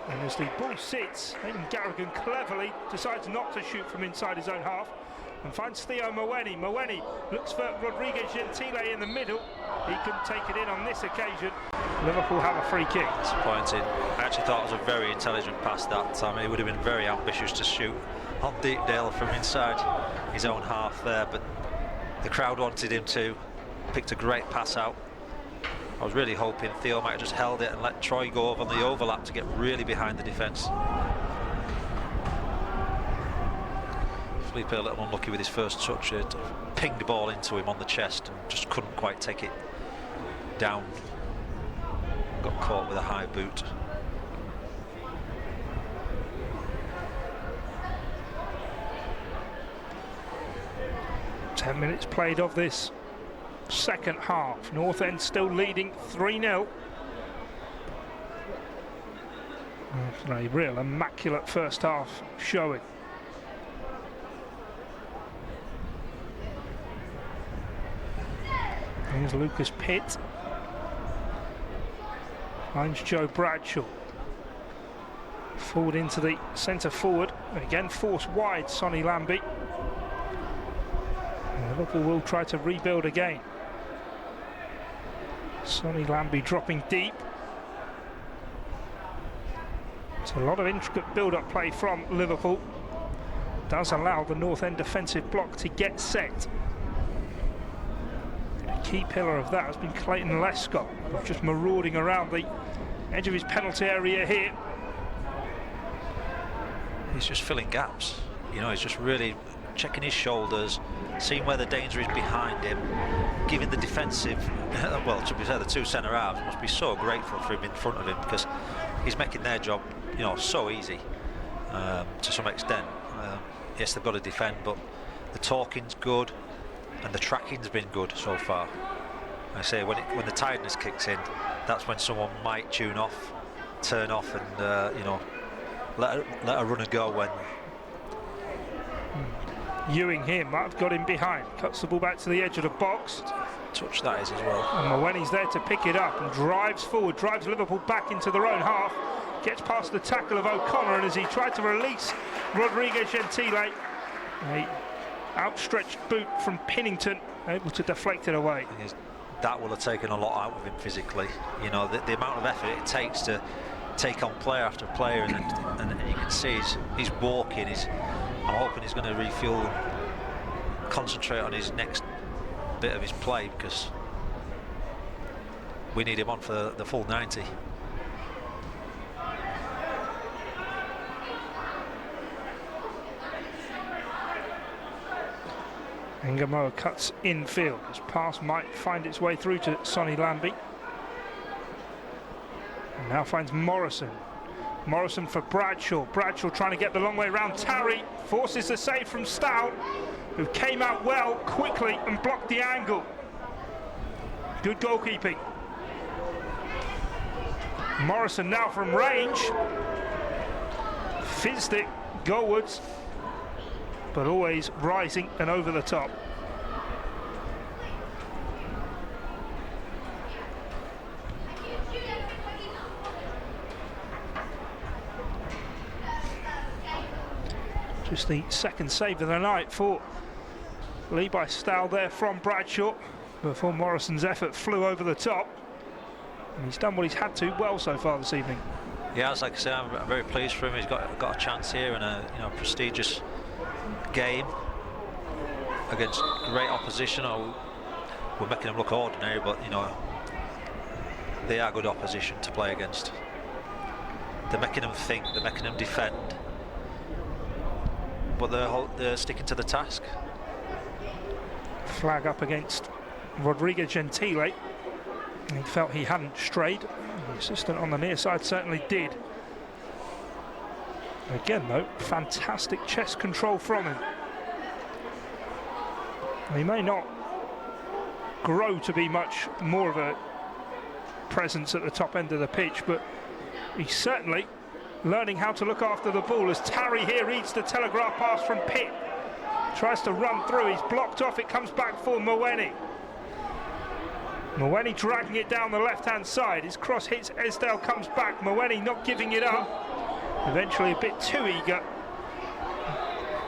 And as the ball sits, Ayden Garrigan cleverly decides not to shoot from inside his own half and finds Theo Mawene. Mawene looks for Rodriguez Gentile in the middle. He couldn't take it in on this occasion. Liverpool have a free kick. Disappointing. I actually thought it was a very intelligent pass that time. He would have been very ambitious to shoot on Deepdale from inside his own half there, but the crowd wanted him to. Picked a great pass out. I was really hoping Theo might have just held it and let Troy go over on the overlap to get really behind the defence. Felipe a little unlucky with his first touch. It pinged the ball into him on the chest and just couldn't quite take it down. Got caught with a high boot. Ten minutes played of this second half. North End still leading 3-0. A real immaculate first half showing. Here's Lucas Pitt. Finds Joe Bradshaw. Forward into the centre forward. And again, forced wide, Sonny Lambie. And Liverpool will try to rebuild again. Sonny Lambie dropping deep. It's a lot of intricate build-up play from Liverpool. Does allow the North End defensive block to get set. A key pillar of that has been Clayton Lescott, just marauding around the edge of his penalty area here. He's just filling gaps. You know, he's just really checking his shoulders, seeing where the danger is behind him, giving the defensive, well, to be fair, the two centre halves must be so grateful for him in front of him, because he's making their job, you know, so easy to some extent. Yes, they've got to defend, but the talking's good and the tracking's been good so far. I say when the tiredness kicks in, that's when someone might tune off, turn off, and you know, let a runner go when. Ewing here might have got him behind. Cuts the ball back to the edge of the box. Touch that is as well. And Maweni's there to pick it up and drives forward, drives Liverpool back into their own half. Gets past the tackle of O'Connor, and as he tried to release Rodriguez Gentile, a outstretched boot from Pinnington, able to deflect it away. That will have taken a lot out of him physically. You know, the amount of effort it takes to take on player after player, and you can see he's walking. I'm hoping he's going to refuel and concentrate on his next bit of his play, because we need him on for the full 90. Ngumoha cuts infield. His pass might find its way through to Sonny Lambie. And now finds Morrison. Morrison for Bradshaw. Bradshaw trying to get the long way round. Tarry forces the save from Stout, who came out well quickly and blocked the angle. Good goalkeeping. Morrison now from range. Fizzed it goalwards, but always rising and over the top. Just the second save of the night for Lee by Stow there from Bradshaw, before Morrison's effort flew over the top. And he's done what he's had to well so far this evening. Yeah, as like I say, I'm very pleased for him. He's got a chance here in a prestigious game against great opposition. We're making them look ordinary, but you know, they are good opposition to play against. They're making them think, they're making them defend, but they're sticking to the task. Flag up against Rodriguez Gentile. He felt he hadn't strayed. The assistant on the near side certainly did. Again though, fantastic chest control from him. He may not grow to be much more of a presence at the top end of the pitch, but he's certainly learning how to look after the ball, as Tarry here reads the telegraph pass from Pitt. Tries to run through, he's blocked off, it comes back for Maweni. Maweni dragging it down the left-hand side. His cross hits Esdale, comes back. Maweni not giving it up. Eventually a bit too eager.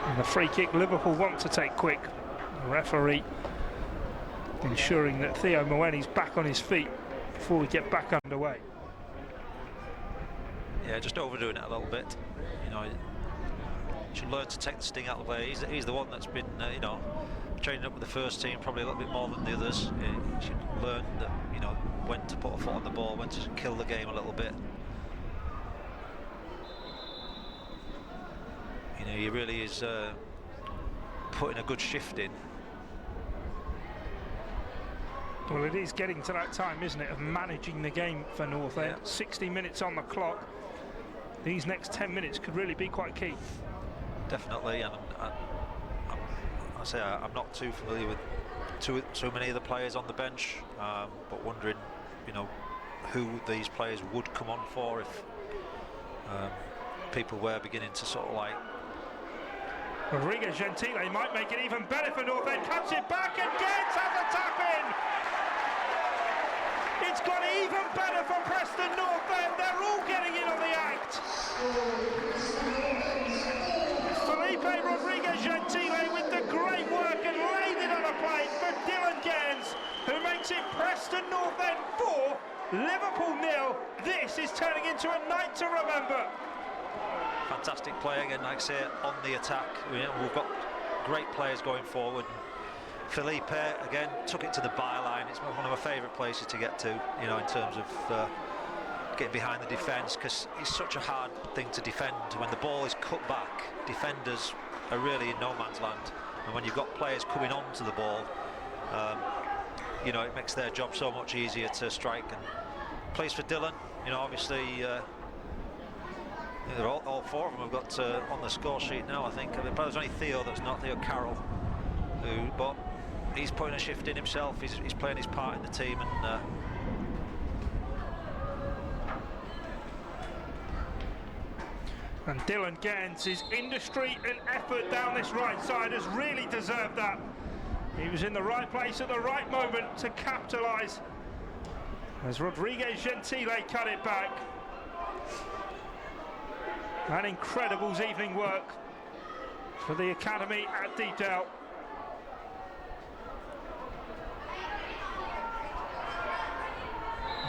And the free kick Liverpool want to take quick. The referee ensuring that Theo Maweni's back on his feet before we get back underway. Yeah, just overdoing it a little bit. You know, he should learn to take the sting out of the way. He's the one that's been, you know, training up with the first team probably a little bit more than the others. He should learn that, you know, when to put a foot on the ball, when to kill the game a little bit. You know, he really is putting a good shift in. Well, it is getting to that time, isn't it, of managing the game for North End. Yeah. 60 minutes on the clock. These next 10 minutes could really be quite key. Definitely, and I say I'm not too familiar with too many of the players on the bench, but wondering, you know, who these players would come on for if people were beginning to sort of like. Rodriguez Gentile might make it even better for North End. Cuts it back and has a tap in. It's got even better for Preston North End. They're all getting in on the act. Felipe Rodriguez-Gentile with the great work and laid it on a plate for Dylan Gaines, who makes it Preston North End 4, Liverpool 0. This is turning into a night to remember. Fantastic play again, like I say, on the attack. We've got great players going forward. Felipe again took it to the byline. It's one of my favourite places to get to, you know, in terms of getting behind the defence, because it's such a hard thing to defend. When the ball is cut back, defenders are really in no man's land, and when you've got players coming onto the ball, you know, it makes their job so much easier to strike. And plays for Dylan, you know, obviously they're all four of them have got on the score sheet now, I think. But there's only Theo that's not, Theo Carroll, but he's putting a shift in himself. He's playing his part in the team, and Dylan Gaines, his industry and effort down this right side has really deserved that. He was in the right place at the right moment to capitalise as Rodriguez-Gentile cut it back. An incredible evening work for the academy at Deepdale.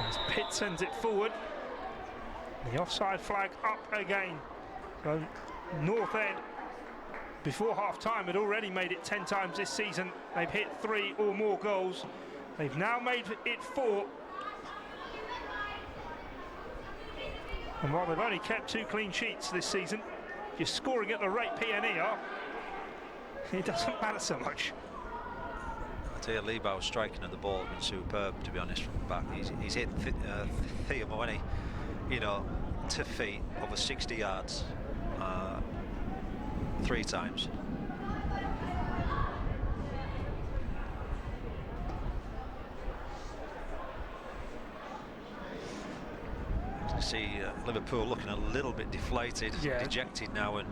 As Pitt sends it forward, the offside flag up again. So North End, before half-time, had already made it 10 times this season. They've hit 3 or more goals. They've now made it 4. And while they've only kept 2 clean sheets this season, if you're scoring at the rate PNE are, it doesn't matter so much. I tell you, Leibau's striking at the ball has been superb, to be honest, from the back. He's hit Theo Moeni, you know, to feet over 60 yards 3 times. You see Liverpool looking a little bit deflated, dejected now, and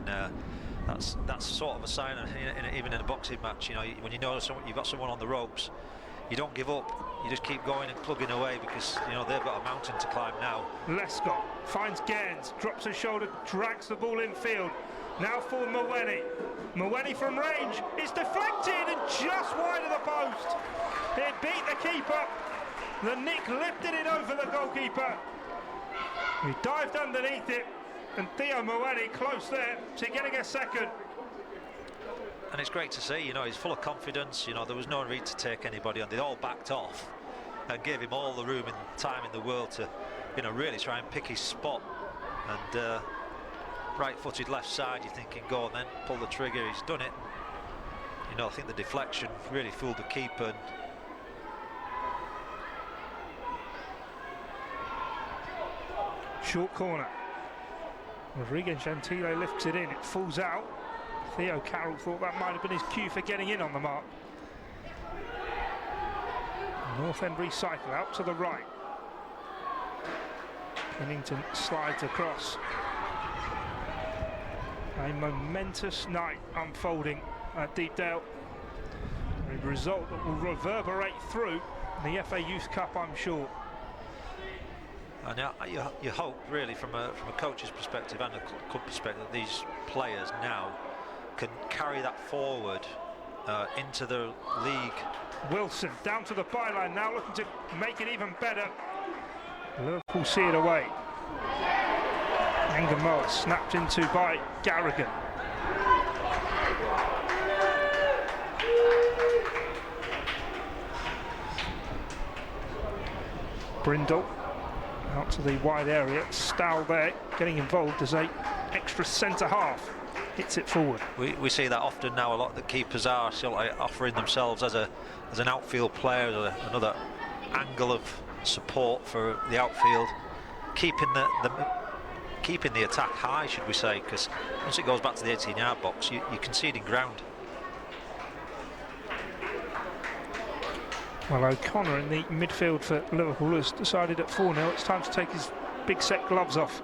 that's sort of a sign of, even in a boxing match, you know, when you know you've got someone on the ropes, you don't give up. You just keep going and plugging away, because you know they've got a mountain to climb now. Lescott finds Gaines, drops his shoulder, drags the ball infield. Now for Moeni. Moeni from range, it's deflected and just wide of the post. It beat the keeper. The nick lifted it over the goalkeeper. He dived underneath it, and Theo Moeni close there to getting a second. And it's great to see, you know, he's full of confidence. You know, there was no need to take anybody on. They all backed off and gave him all the room and time in the world to, you know, really try and pick his spot. And right-footed left side, you're thinking, go on then, pull the trigger. He's done it. You know, I think the deflection really fooled the keeper. And short corner. Rodriguez-Gentile lifts it in. It falls out. Theo Carroll thought that might have been his cue for getting in on the mark. North End recycle out to the right. Pennington slides across. A momentous night unfolding at Deepdale. A result that will reverberate through the FA Youth Cup, I'm sure. And you hope, really, from a coach's perspective and a club perspective, that these players now can carry that forward into the league. Wilson down to the byline now, looking to make it even better. Liverpool see it away. Ngumoha snapped into by Garrigan. Brindle out to the wide area. Stow there getting involved as a extra centre half. Hits it forward. We see that often now. A lot of the keepers are sort of like offering themselves as an outfield player, as another angle of support for the outfield, keeping the attack high, should we say? Because once it goes back to the 18-yard box, you're conceding ground. Well, O'Connor in the midfield for Liverpool has decided at 4-0 it's time to take his big set gloves off.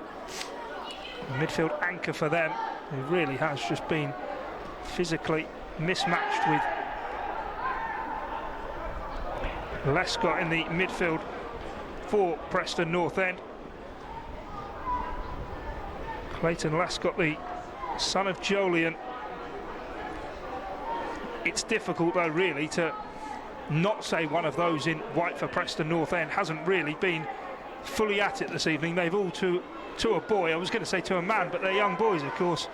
The midfield anchor for them, who really has just been physically mismatched with Lescott in the midfield for Preston North End. Clayton Lescott, the son of Jolyon. It's difficult though really to not say one of those in white for Preston North End hasn't really been fully at it this evening. They've all to a boy, I was going to say to a man, but they're young boys of course.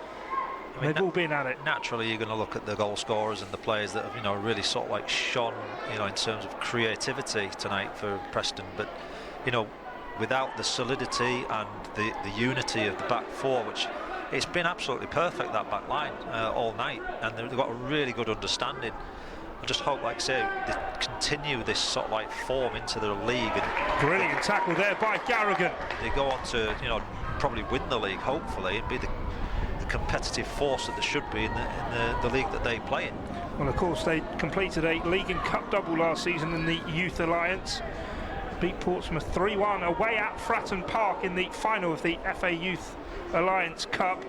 I mean, they've all been at it. Naturally you're going to look at the goal scorers and the players that have really sort of like shone in terms of creativity tonight for Preston, but without the solidity and the unity of the back four, which it's been absolutely perfect, that back line all night, and they've got a really good understanding. I just hope, like I say, they continue this sort of like form into the league. And brilliant tackle there by Garrigan. They go on to probably win the league, hopefully, and be the competitive force that they should be in the league that they play in. Well, of course, they completed a League and Cup double last season in the Youth Alliance. Beat Portsmouth 3-1 away at Fratton Park in the final of the FA Youth Alliance Cup.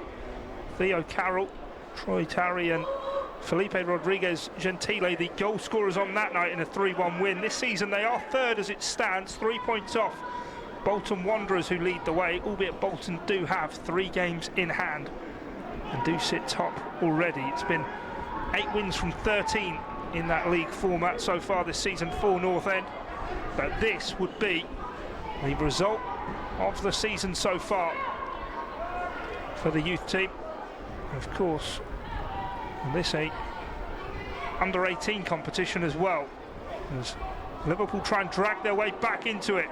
Theo Carroll, Troy Tarry and Felipe Rodriguez Gentile, the goal scorers on that night in a 3-1 win. This season they are third as it stands, 3 points off Bolton Wanderers, who lead the way, albeit Bolton do have 3 games in hand and do sit top already. It's been 8 wins from 13 in that league format so far this season for North End. But this would be the result of the season so far for the youth team. Of course, this a under-18 competition as well, as Liverpool try and drag their way back into it.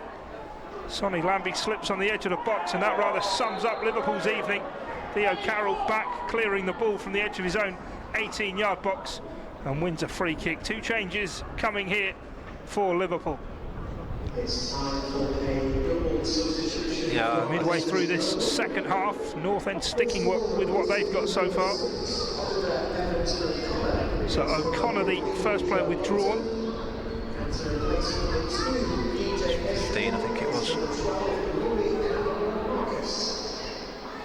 Sonny Lambie slips on the edge of the box, and that rather sums up Liverpool's evening. Theo Carroll back, clearing the ball from the edge of his own 18-yard box, and wins a free kick. 2 changes coming here for Liverpool. Yeah, midway through this second half, North End sticking with what they've got so far. So O'Connor, the first player withdrawn. 15, I think it was.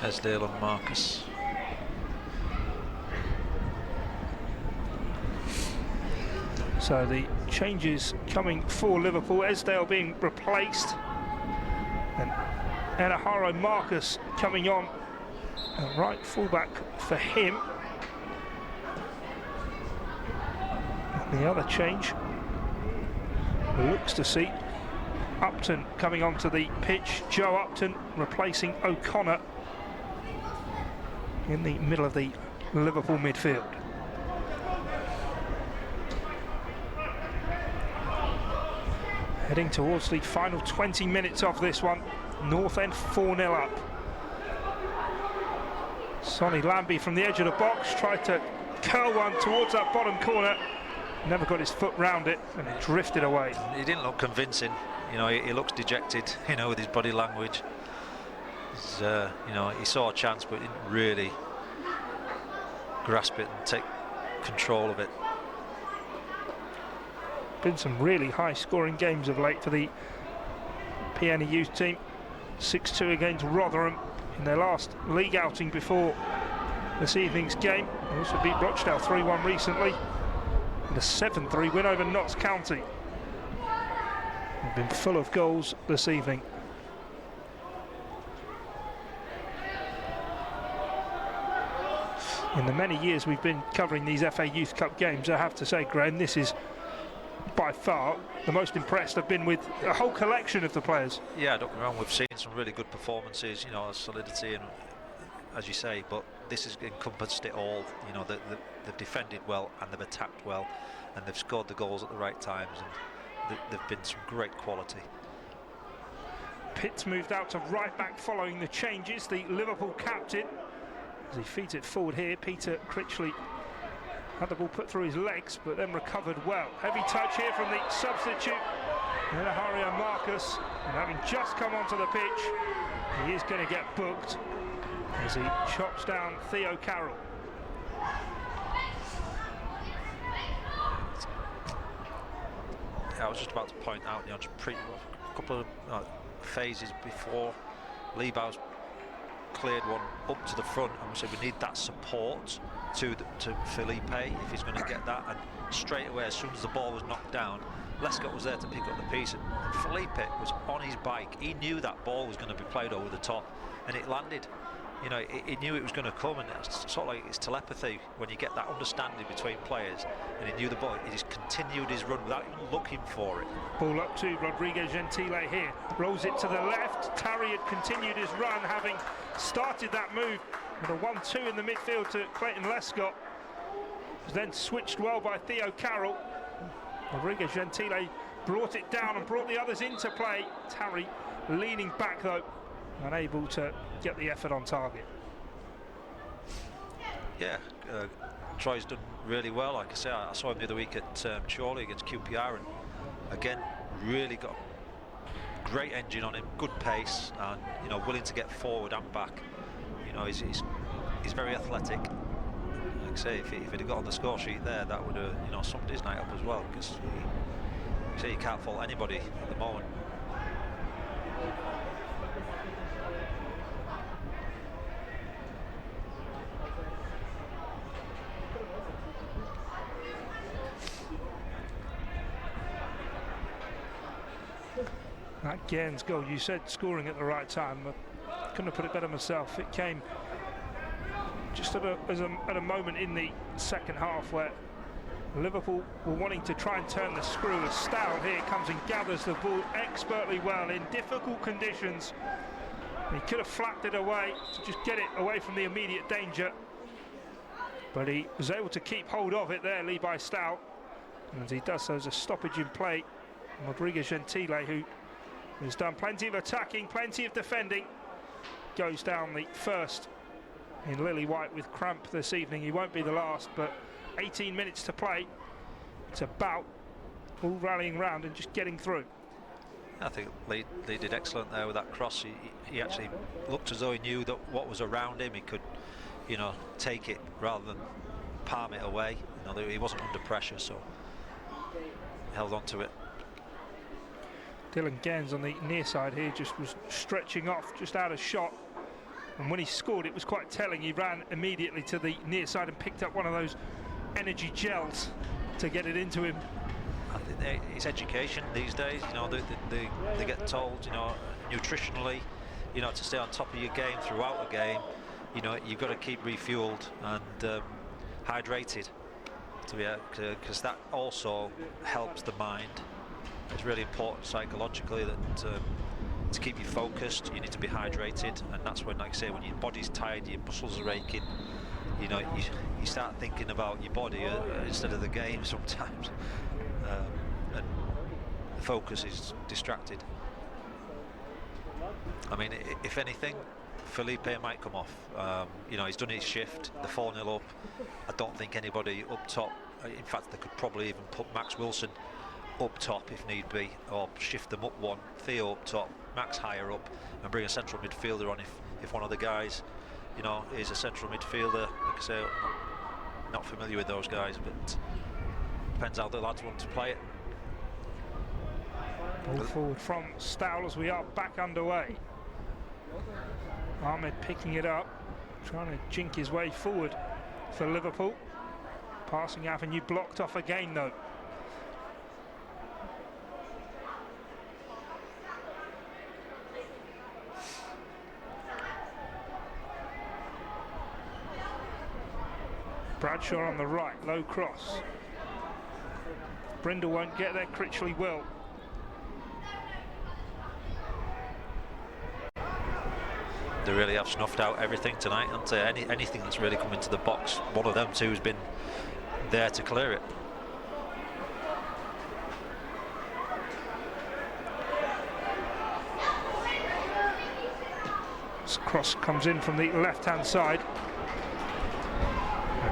Esdale and Marcus. So the changes coming for Liverpool. Esdale being replaced, and Enaharo Marcus coming on, a right fullback for him. And the other change looks to see Upton coming onto the pitch. Joe Upton replacing O'Connor in the middle of the Liverpool midfield. Heading towards the final 20 minutes of this one. North End 4-0 up. Sonny Lambie from the edge of the box tried to curl one towards that bottom corner. Never got his foot round it, and it drifted away. He didn't look convincing. He looks dejected, with his body language. He saw a chance, but didn't really grasp it and take control of it. Been some really high-scoring games of late for the Peony youth team. 6-2 against Rotherham in their last league outing before this evening's game. They also beat Rochdale 3-1 recently, and a 7-3 win over Notts County. They've been full of goals this evening. In the many years we've been covering these FA Youth Cup games, I have to say, Graham, this is by far the most impressed I've been with a whole collection of the players. Yeah, don't get me wrong, we've seen some really good performances, solidity, and as you say, but this has encompassed it all. They've defended well and they've attacked well, and they've scored the goals at the right times, and they've been some great quality. Pitts moved out to right back following the changes. The Liverpool captain, as he feeds it forward here, Peter Critchley had the ball put through his legs, but then recovered well. Heavy touch here from the substitute, Enaharo Marcus, and having just come onto the pitch, he is going to get booked as he chops down Theo Carroll. Yeah, I was just about to point out, just a couple of phases before Leibau's cleared one up to the front, and we said we need that support to Felipe if he's going to get that, and straight away as soon as the ball was knocked down, Lescott was there to pick up the piece, and Felipe was on his bike. He knew that ball was going to be played over the top, and it landed. You know, he knew it was going to come, and it's sort of like it's telepathy when you get that understanding between players. And he knew the ball. He just continued his run without even looking for it. Ball up to Rodriguez Gentile here. Rolls it to the left. Tarry had continued his run, having started that move with a 1-2 in the midfield to Clayton Lescott. Was then switched well by Theo Carroll. Rodriguez Gentile brought it down and brought the others into play. Tarry leaning back though, unable to get the effort on target. Yeah, Troy's done really well. Like I say, I saw him the other week at Chorley against QPR, and again, really got great engine on him, good pace, and you know, willing to get forward and back. You know, he's very athletic. Like I say, if he'd have got on the score sheet there, that would have, you know, summed his night up as well, because you can't fault anybody at the moment. That Gaines goal, you said scoring at the right time. I couldn't have put it better myself. It came just at a moment in the second half where Liverpool were wanting to try and turn the screw, as Stow here comes and gathers the ball expertly well in difficult conditions. He could have flapped it away to just get it away from the immediate danger, but he was able to keep hold of it there, Levi Stow. And as he does so, there's a stoppage in play. Rodriguez Gentile, who has done plenty of attacking, plenty of defending, goes down the first in Lily White with cramp this evening. He won't be the last, but 18 minutes to play. It's about all rallying round and just getting through. I think Lee did excellent there with that cross. He actually looked as though he knew that what was around him, he could, you know, take it rather than palm it away. You know, he wasn't under pressure, so held on to it. Dylan Gaines on the near side here just was stretching off, just out of shot. And when he scored, it was quite telling. He ran immediately to the near side and picked up one of those energy gels to get it into him. I think it's education these days. You know, they get told, you know, nutritionally, you know, to stay on top of your game throughout a game. You know, you've got to keep refueled and hydrated, because that also helps the mind. It's really important psychologically that to keep you focused, you need to be hydrated, and that's when, like I say, when your body's tired, your muscles are aching, you know, you start thinking about your body instead of the game sometimes, and the focus is distracted. I mean, if anything, Felipe might come off. You know, he's done his shift, the 4-0 up. I don't think anybody up top, in fact they could probably even put Max Wilson up top if need be, or shift them up one, Theo up top, Max higher up, and bring a central midfielder on if one of the guys, you know, is a central midfielder. Like I say, I'm not familiar with those guys, but depends how the lads want to play it. Ball forward from Stowell as we are back underway. Ahmed picking it up, trying to jink his way forward for Liverpool. Passing avenue blocked off again though. Bradshaw on the right, low cross. Brindle won't get there, Critchley will. They really have snuffed out everything tonight, and anything that's really come into the box, one of them two has been there to clear it. This cross comes in from the left-hand side.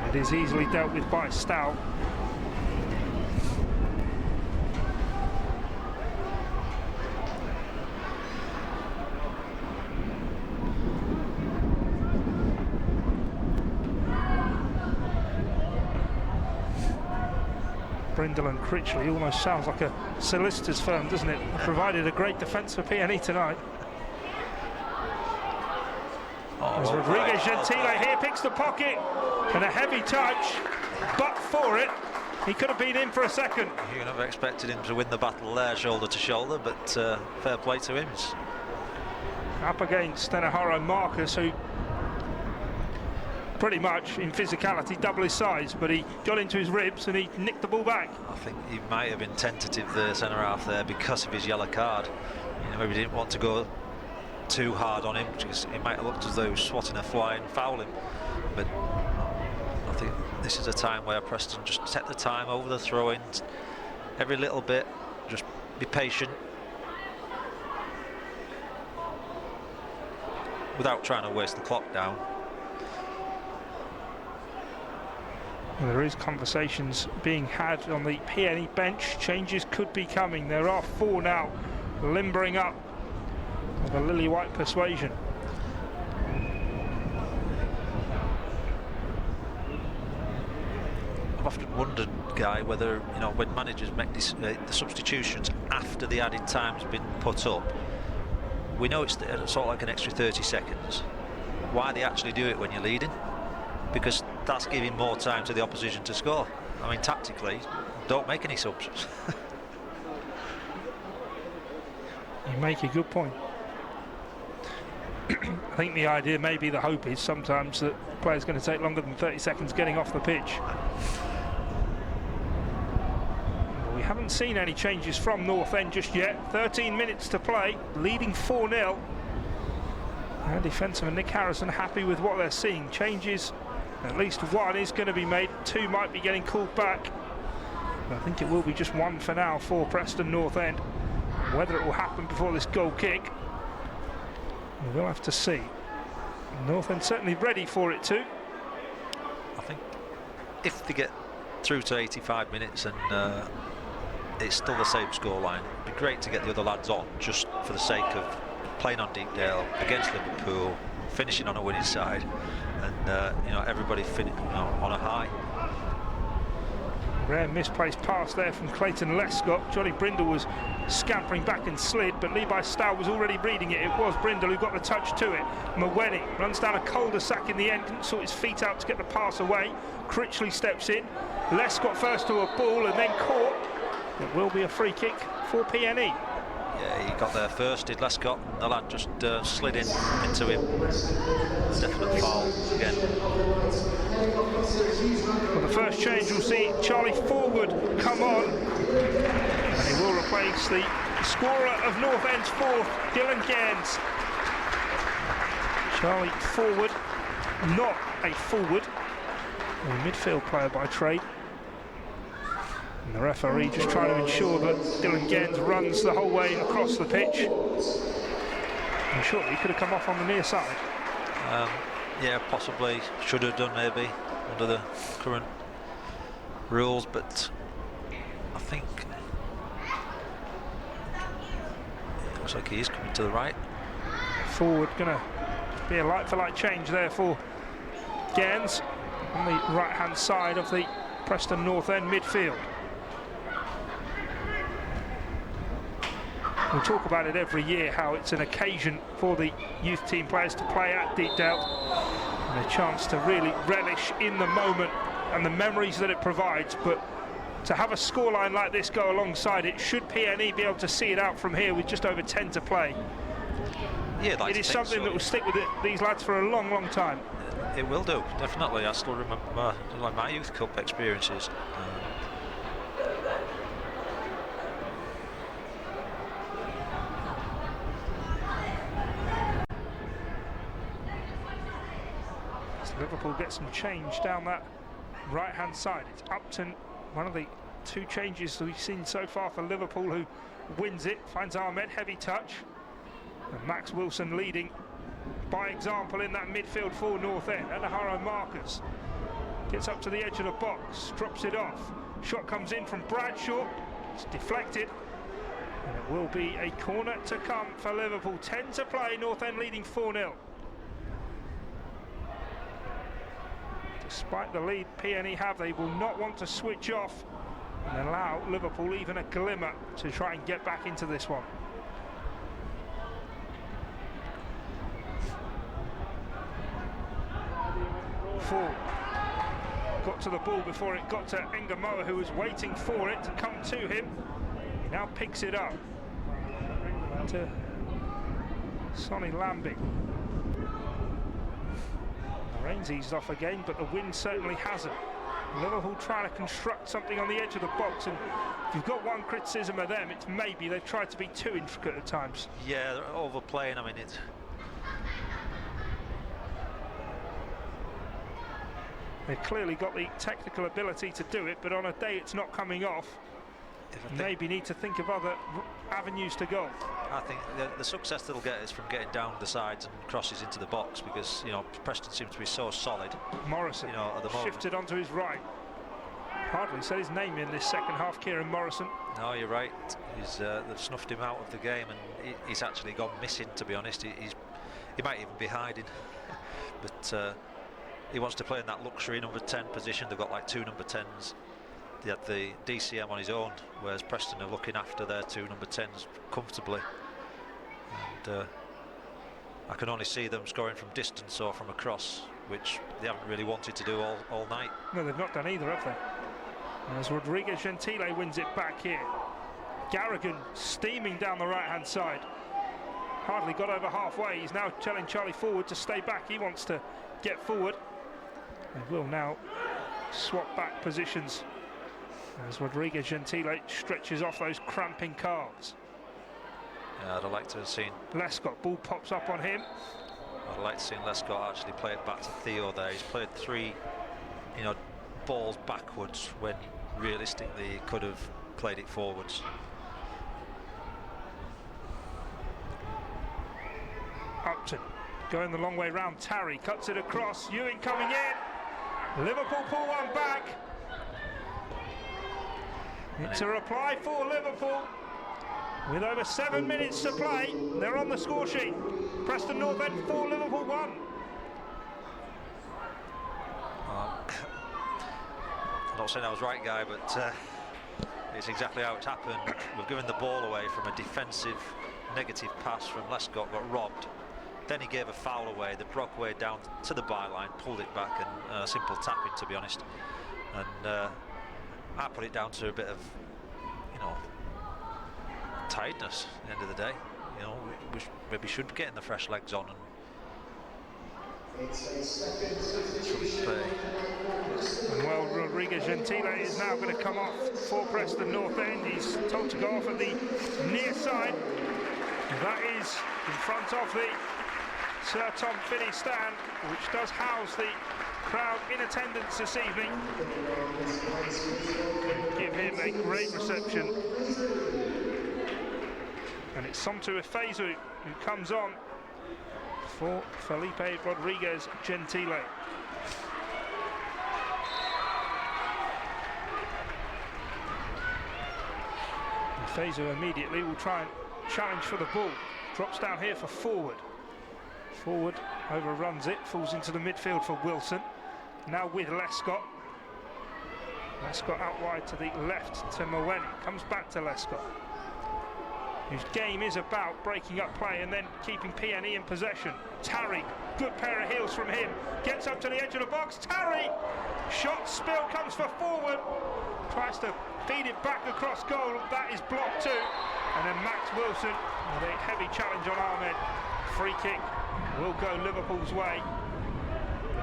It is easily dealt with by Stow. Brindle and Critchley almost sounds like a solicitor's firm, doesn't it? Provided a great defence for PNE tonight. As Rodriguez Gentile here picks the pocket, and a heavy touch, but for it, He could have been in for a second. You never expected him to win the battle there, shoulder to shoulder, but fair play to him. Up against Ayden Marcus, who pretty much in physicality double his size, but he got into his ribs and he nicked the ball back. I think he might have been tentative, the centre half there, because of his yellow card. You know, maybe he didn't want to go too hard on him, because it might have looked as though he was swatting a fly and foul him. But I think this is a time where Preston just set the time over the throw-ins, every little bit, just be patient, without trying to waste the clock down. Well, there is conversations being had on the PNE bench. Changes could be coming. There are 4 now limbering up of the lily white persuasion. I've often wondered, Guy, whether, you know, when managers make this, the substitutions after the added time's been put up, we know it's sort of like an extra 30 seconds. Why they actually do it when you're leading? Because that's giving more time to the opposition to score. I mean, tactically, don't make any subs. You make a good point. I think the idea, maybe the hope is sometimes that the player's going to take longer than 30 seconds getting off the pitch. We haven't seen any changes from North End just yet. 13 minutes to play, leading 4-0. And defenseman Nick Harrison happy with what they're seeing. Changes, at least 1 is going to be made. 2 might be getting called back. I think it will be just 1 for now for Preston North End. Whether it will happen before this goal kick, we'll have to see. North End certainly ready for it too. I think if they get through to 85 minutes and it's still the same scoreline, it'd be great to get the other lads on, just for the sake of playing on Deepdale against Liverpool, finishing on a winning side, and you know, everybody on a high. Rare misplaced pass there from Clayton Lescott. Johnny Brindle was scampering back and slid, but Levi Stow was already reading it. It was Brindle who got the touch to it. Mawene runs down a cul-de-sac in the end, couldn't sort his feet out to get the pass away. Critchley steps in. Lescott first to a ball and then caught. It will be a free kick for PNE. Yeah, he got there first, did Lescott. The lad just slid into him. Definite foul again. Well, the first change we'll see Charlie Forward come on, and he will replace the scorer of North End's 4th, Dylan Gaines. Charlie Forward, not a forward, a midfield player by trade. And the referee just trying to ensure that Dylan Gaines runs the whole way across the pitch. I'm sure he could have come off on the near side. Yeah, possibly should have done, maybe under the current rules, but I think it looks like he is coming to the right. Forward gonna be a like-for-like change there for Gaines on the right-hand side of the Preston North End midfield. We talk about it every year, how it's an occasion for the youth team players to play at Deepdale, and a chance to really relish in the moment and the memories that it provides. But to have a scoreline like this go alongside it, should PNE be able to see it out from here with just over 10 to play, yeah, it is something that will stick with these lads for a long, long time. It will do, definitely. I still remember my youth cup experiences. Liverpool get some change down that right-hand side. It's Upton, one of the 2 changes we've seen so far for Liverpool, who wins it, finds Ahmed, heavy touch. And Max Wilson leading by example in that midfield for North End. And Ayden Marcus gets up to the edge of the box, drops it off. Shot comes in from Bradshaw, it's deflected. And it will be a corner to come for Liverpool. 10 to play, North End leading 4-0. Despite the lead PNE have, they will not want to switch off and allow Liverpool even a glimmer to try and get back into this one. Ford got got to the ball before it got to Ngumoha, who was waiting for it to come to him. He now picks it up to Sonny Lambie. The rain's eased off again, but the wind certainly hasn't. Liverpool trying to construct something on the edge of the box, and if you've got one criticism of them, it's maybe they've tried to be too intricate at times. Yeah, they're overplaying. I mean, They've clearly got the technical ability to do it, but on a day it's not coming off, maybe need to think of other avenues to go. I think the success they'll get is from getting down the sides and crosses into the box, because Preston seems to be so solid. Morrison, at the moment, shifted onto his right. Hardly said his name in this second half, Kieran Morrison. No, you're right. They've snuffed him out of the game, and he's actually gone missing, to be honest. He might even be hiding, but he wants to play in that luxury number 10 position. They've got like 2 number 10s. They had the DCM on his own, whereas Preston are looking after their 2 number 10s comfortably. And I can only see them scoring from distance or from across, which they haven't really wanted to do all night. No, they've not done either, have they? As Rodriguez Gentile wins it back here. Garrigan steaming down the right-hand side. Hardly got over halfway. He's now telling Charlie Forward to stay back. He wants to get forward. They will now swap back positions as Rodriguez Gentile stretches off those cramping calves. Yeah, I'd have liked to have seen Lescott, ball pops up on him. I'd like to see Lescott actually play it back to Theo there. He's played 3 balls backwards when realistically he could have played it forwards. Upton going the long way round. Tarry cuts it across. Ewing coming in. Liverpool pull one back. It's a reply for Liverpool. With over 7 minutes to play, they're on the score sheet. Preston North End 4, Liverpool 1. I'm not saying I was right, Guy, but it's exactly how it's happened. We've given the ball away from a defensive negative pass from Lescott, got robbed. Then he gave a foul away. They broke away down to the byline, pulled it back, and a simple tapping, to be honest. And I put it down to a bit of, tiredness at the end of the day. We maybe should be getting the fresh legs on. And well, Rodriguez Gentile is now going to come off for Preston North End. He's told to go off at the near side. That is in front of the Sir Tom Finney stand, which does house the crowd in attendance this evening. Give him a great reception. And it's Somtu Efezu who comes on for Felipe Rodriguez Gentile. Efezu immediately will try and challenge for the ball. Drops down here for Forward. Forward overruns it, falls into the midfield for Wilson. Now with Lescott. Lescott out wide to the left to Mweni. Comes back to Lescott, whose game is about breaking up play and then keeping PNE in possession. Tarry, good pair of heels from him. Gets up to the edge of the box. Tarry! Shot spill comes for Forward. Tries to feed it back across goal. That is blocked too. And then Max Wilson with a heavy challenge on Ahmed. Free kick will go Liverpool's way.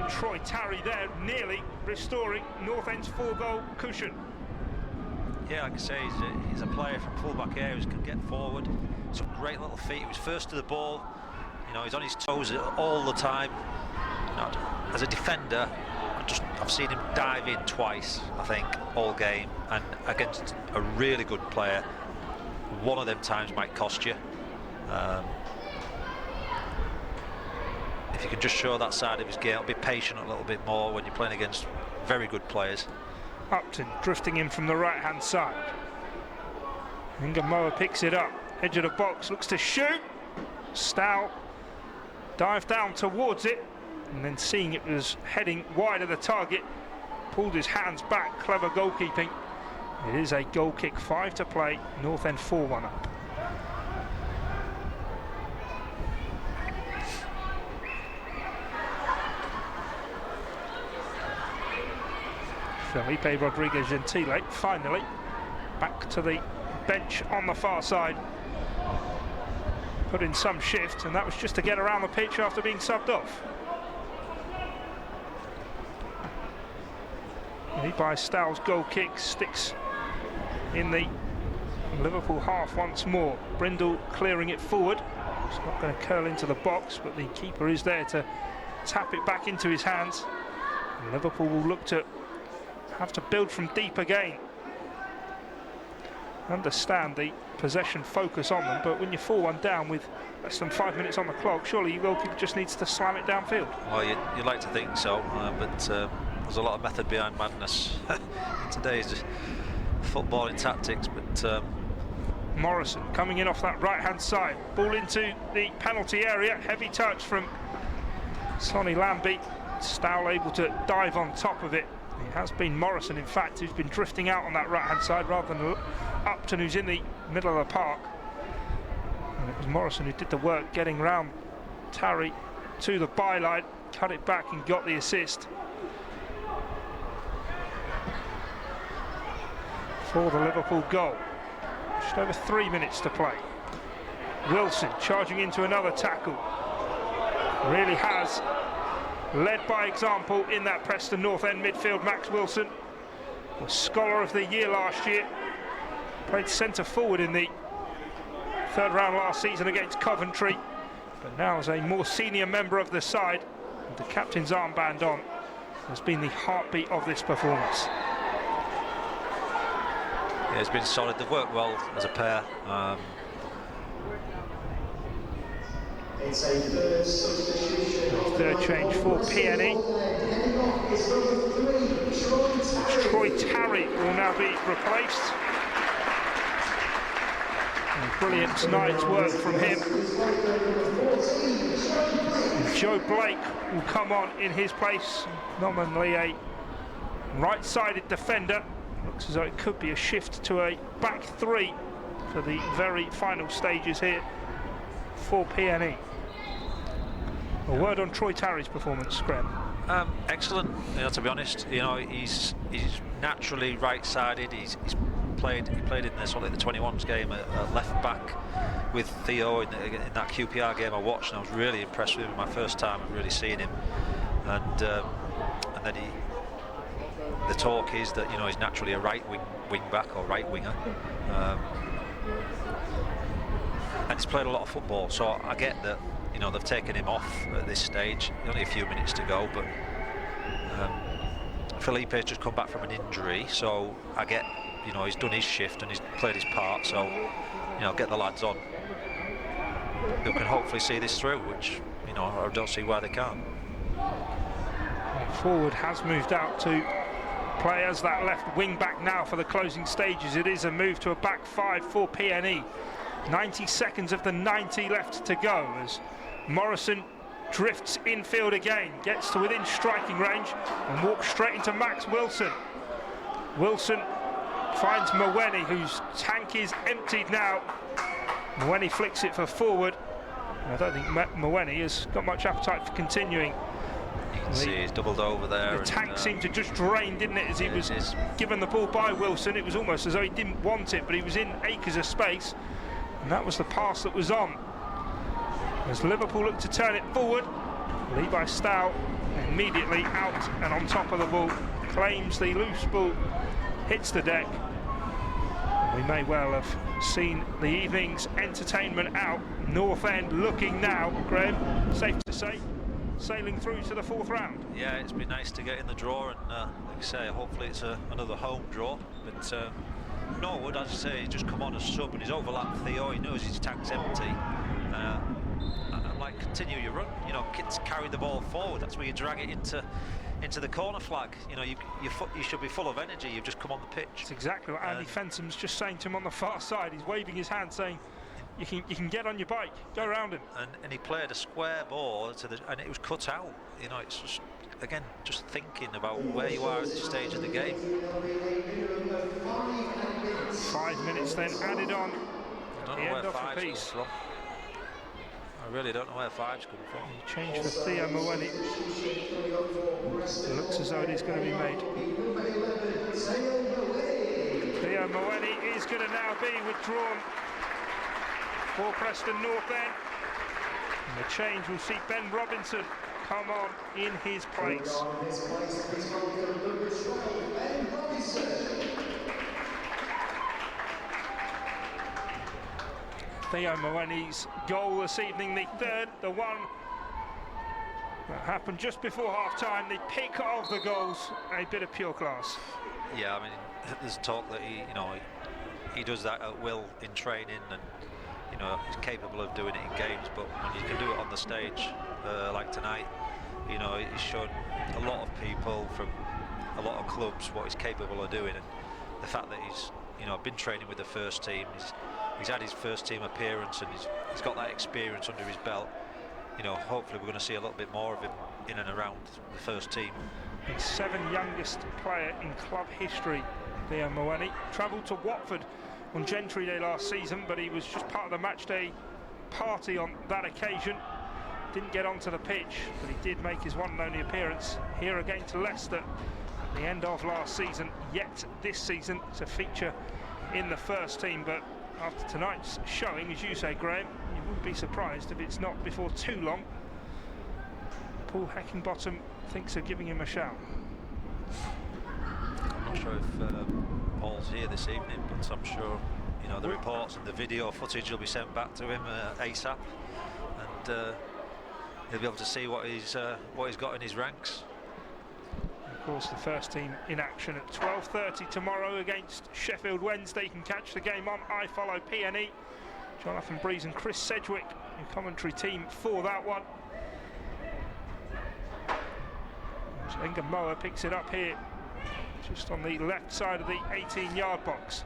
Troy Tarry there nearly restoring North End's 4-goal cushion. Yeah, like I say, he's a player from full-back areas, can get forward. Some great little feet. He was first to the ball. He's on his toes all the time. As a defender, I've seen him dive in twice, I think, all game, and against a really good player. One of them times might cost you. If you can just show that side of his game, be patient a little bit more when you're playing against very good players. Upton drifting in from the right-hand side. Ngumoha picks it up. Edge of the box, looks to shoot. Stow dived down towards it, and then seeing it was heading wide of the target, pulled his hands back. Clever goalkeeping. It is a goal kick, 5 to play. North End 4-1 up. Felipe Rodriguez Gentile finally back to the bench on the far side. Put in some shift, and that was just to get around the pitch after being subbed off. By Stow's goal kick sticks in the Liverpool half once more. Brindle clearing it forward. It's not going to curl into the box, but the keeper is there to tap it back into his hands. And Liverpool will look to have to build from deep again. Understand the possession focus on them, but when you're 4-1 down with less than 5 minutes on the clock, surely your goalkeeper just needs to slam it downfield. Well, you'd like to think so, but there's a lot of method behind madness in today's footballing tactics. But Morrison coming in off that right-hand side, ball into the penalty area, heavy touch from Sonny Lambie. Stow able to dive on top of it. It has been Morrison, in fact, who's been drifting out on that right-hand side rather than Upton, who's in the middle of the park. And it was Morrison who did the work getting round Tarry to the byline, cut it back and got the assist for the Liverpool goal. Just over 3 minutes to play. Wilson charging into another tackle. Really has led by example in that Preston North End midfield. Max Wilson was Scholar of the Year last year. Played centre forward in the third round last season against Coventry, but now as a more senior member of the side, with the captain's armband on, has been the heartbeat of this performance. Yeah, it's been solid. They've worked well as a pair. Third change for PNE. Troy Tarry will now be replaced. And brilliant night's work from him. And Joe Blake will come on in his place, nominally a right-sided defender. Looks as though it could be a shift to a back three for the very final stages here for PNE. A word on Troy Tarry's performance, Graham. Excellent. To be honest, he's naturally right-sided. He played in the 21s game at left back with Theo in that QPR game I watched, and I was really impressed with him my first time of really seeing him. And then the talk is that he's naturally a right wing back or right winger. And he's played a lot of football, so I get that. They've taken him off at this stage. Only a few minutes to go, but Felipe's just come back from an injury, so I get, he's done his shift and he's played his part. So, get the lads on who can hopefully see this through, which I don't see why they can't. Forward has moved out to play as that left wing back now for the closing stages. It is a move to a back five for PNE. 90 seconds of the 90 left to go as Morrison drifts infield again, gets to within striking range and walks straight into Max Wilson. Wilson finds Mawene, whose tank is emptied now. Mawene flicks it for forward. I don't think Mawene has got much appetite for continuing. You can see he's doubled over there. The tank seemed to just drain, didn't it, as he was given the ball by Wilson. It was almost as though he didn't want it, but he was in acres of space. And that was the pass that was on. As Liverpool look to turn it forward, Levi Stow immediately out and on top of the ball, claims the loose ball, hits the deck. And we may well have seen the evening's entertainment out. North End looking now, Graham, safe to say, sailing through to the fourth round. Yeah, it's been nice to get in the draw, and like I say, hopefully it's another home draw. But Norwood, as I say, he's just come on as sub and he's overlapped Theo. He knows his tank's empty. And like, continue your run. Kids carry the ball forward. That's where you drag it into the corner flag. You should be full of energy. You've just come on the pitch. It's exactly what Andy Fensom's just saying to him on the far side. He's waving his hand, saying, "You can get on your bike, go around him." And he played a square ball and it was cut out. It's just, again, just thinking about where you are at this stage of the game. 5 minutes then added on. I don't The know end where of the five's piece. come from. I really don't know where 5's coming from. He changed for Theo Moeni. It looks as though it is going to be made. Theo Moeni is going to now be withdrawn for Preston North End. And the change will see Ben Robinson come on in his place. Theo Moeni's goal this evening, the third, the one that happened just before half-time, the pick of the goals, a bit of pure class. Yeah, I mean, there's talk that he does that at will in training, and he's capable of doing it in games, but when you can do it on the stage like tonight, he's shown a lot of people from a lot of clubs what he's capable of doing, and the fact that he's been training with the first team, he's had his first team appearance, and he's got that experience under his belt. Hopefully we're going to see a little bit more of him in and around the first team. The 7th youngest player in club history, Theo Moeni, travelled to Watford on Gentry Day last season, but he was just part of the match day party on that occasion. Didn't get onto the pitch, but he did make his one and only appearance here against Leicester at the end of last season, yet this season to feature in the first team. But after tonight's showing, as you say, Graham, you wouldn't be surprised if it's not before too long Paul Heckingbottom thinks of giving him a shout. I'm not sure if Paul's here this evening, but I'm sure the reports and the video footage will be sent back to him ASAP, and he'll be able to see what he's got in his ranks. Of course, the first team in action at 12:30 tomorrow against Sheffield Wednesday. You can catch the game on iFollow PNE. Jonathan Breeze and Chris Sedgwick, your commentary team for that one. Ayden Garrigan picks it up here, just on the left side of the 18-yard box,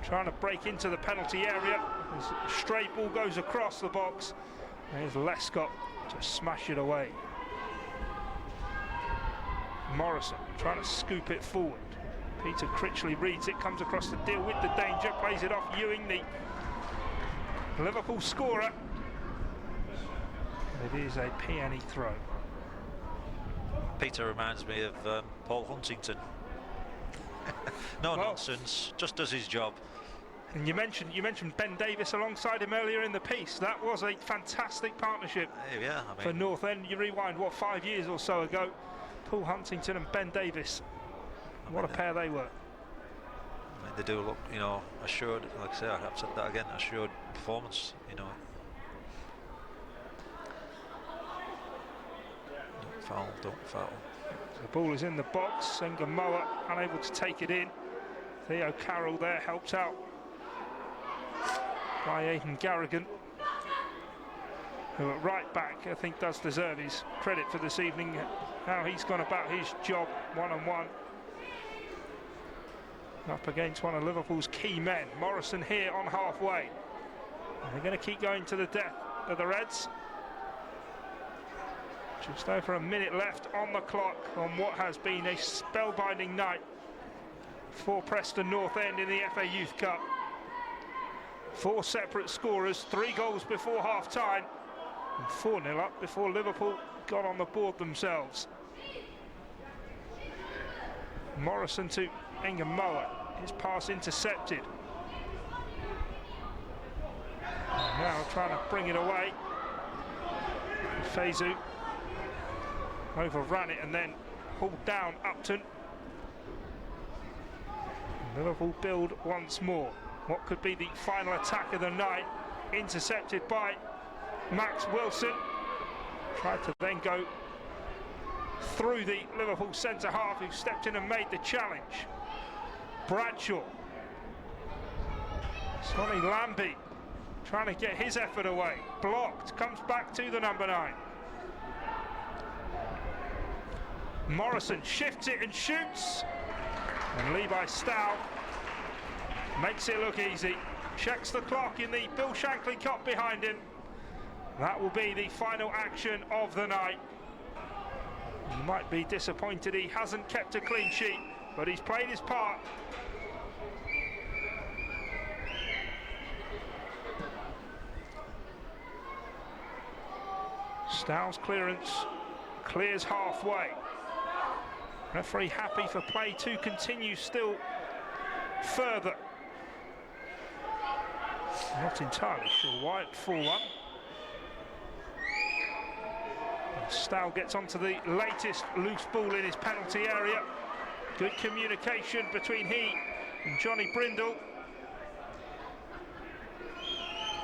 trying to break into the penalty area. As a stray ball goes across the box, there's Lescott to smash it away. Morrison trying to scoop it forward. Peter Critchley reads it, comes across to deal with the danger, plays it off Ewing, the Liverpool scorer. It is a PNE throw. Peter reminds me of Paul Huntington. No nonsense, just does his job. And you mentioned Ben Davis alongside him earlier in the piece. That was a fantastic partnership for North End. You rewind, 5 years or so ago, Paul Huntington and Ben Davis. What a pair they were. I mean, they do look, assured. Like I say, I've said that again, assured performance. Don't foul. The ball is in the box. Ngamoha unable to take it in. Theo Carroll there helped out by Ayden Garrigan, who at right back I think does deserve his credit for this evening, how he's gone about his job one-on-one up against one of Liverpool's key men. Morrison here on halfway. And they're going to keep going to the death of the Reds. Just over a minute left on the clock on what has been a spellbinding night for Preston North End in the FA Youth Cup. 4 separate scorers, 3 goals before half-time, and 4-0 up before Liverpool got on the board themselves. Morrison to Ngamoha, his pass intercepted. And now trying to bring it away. Fezu overran it and then hauled down Upton. Liverpool build once more. What could be the final attack of the night, intercepted by Max Wilson. Tried to then go through the Liverpool centre-half, who stepped in and made the challenge. Bradshaw. Sonny Lambie trying to get his effort away. Blocked, comes back to the number 9. Morrison shifts it and shoots. And Levi Stow makes it look easy. Checks the clock in the Bill Shankly Cup behind him. That will be the final action of the night. He might be disappointed he hasn't kept a clean sheet, but he's played his part. Stow's clearance clears halfway. Referee happy for play to continue still further. Not entirely sure why, full one. And Stow gets onto the latest loose ball in his penalty area. Good communication between he and Johnny Brindle.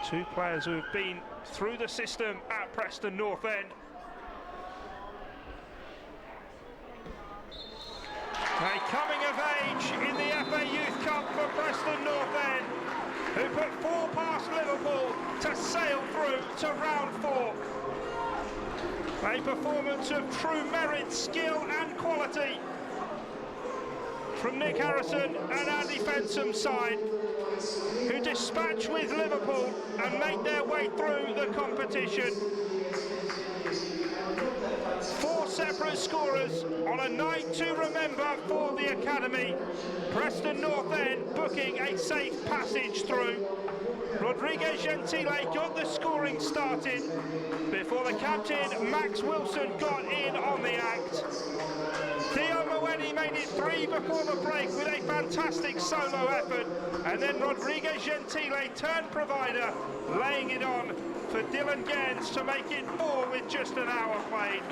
Two players who have been through the system at Preston North End. A coming of age in the FA Youth Cup for Preston North End, who put 4 past Liverpool to sail through to round 4. A performance of true merit, skill and quality from Nick Harrison and Andy Fensom's side, who dispatched with Liverpool and made their way through the competition. 4 separate scorers on a night to remember for the academy. Preston North End booking a safe passage through. Rodriguez Gentile got the scoring started before the captain Max Wilson got in on the act. Theo Moeni made it 3 before the break with a fantastic solo effort, and then Rodriguez Gentile turned provider, laying it on for Dylan Gens to make it 4 with just an hour played.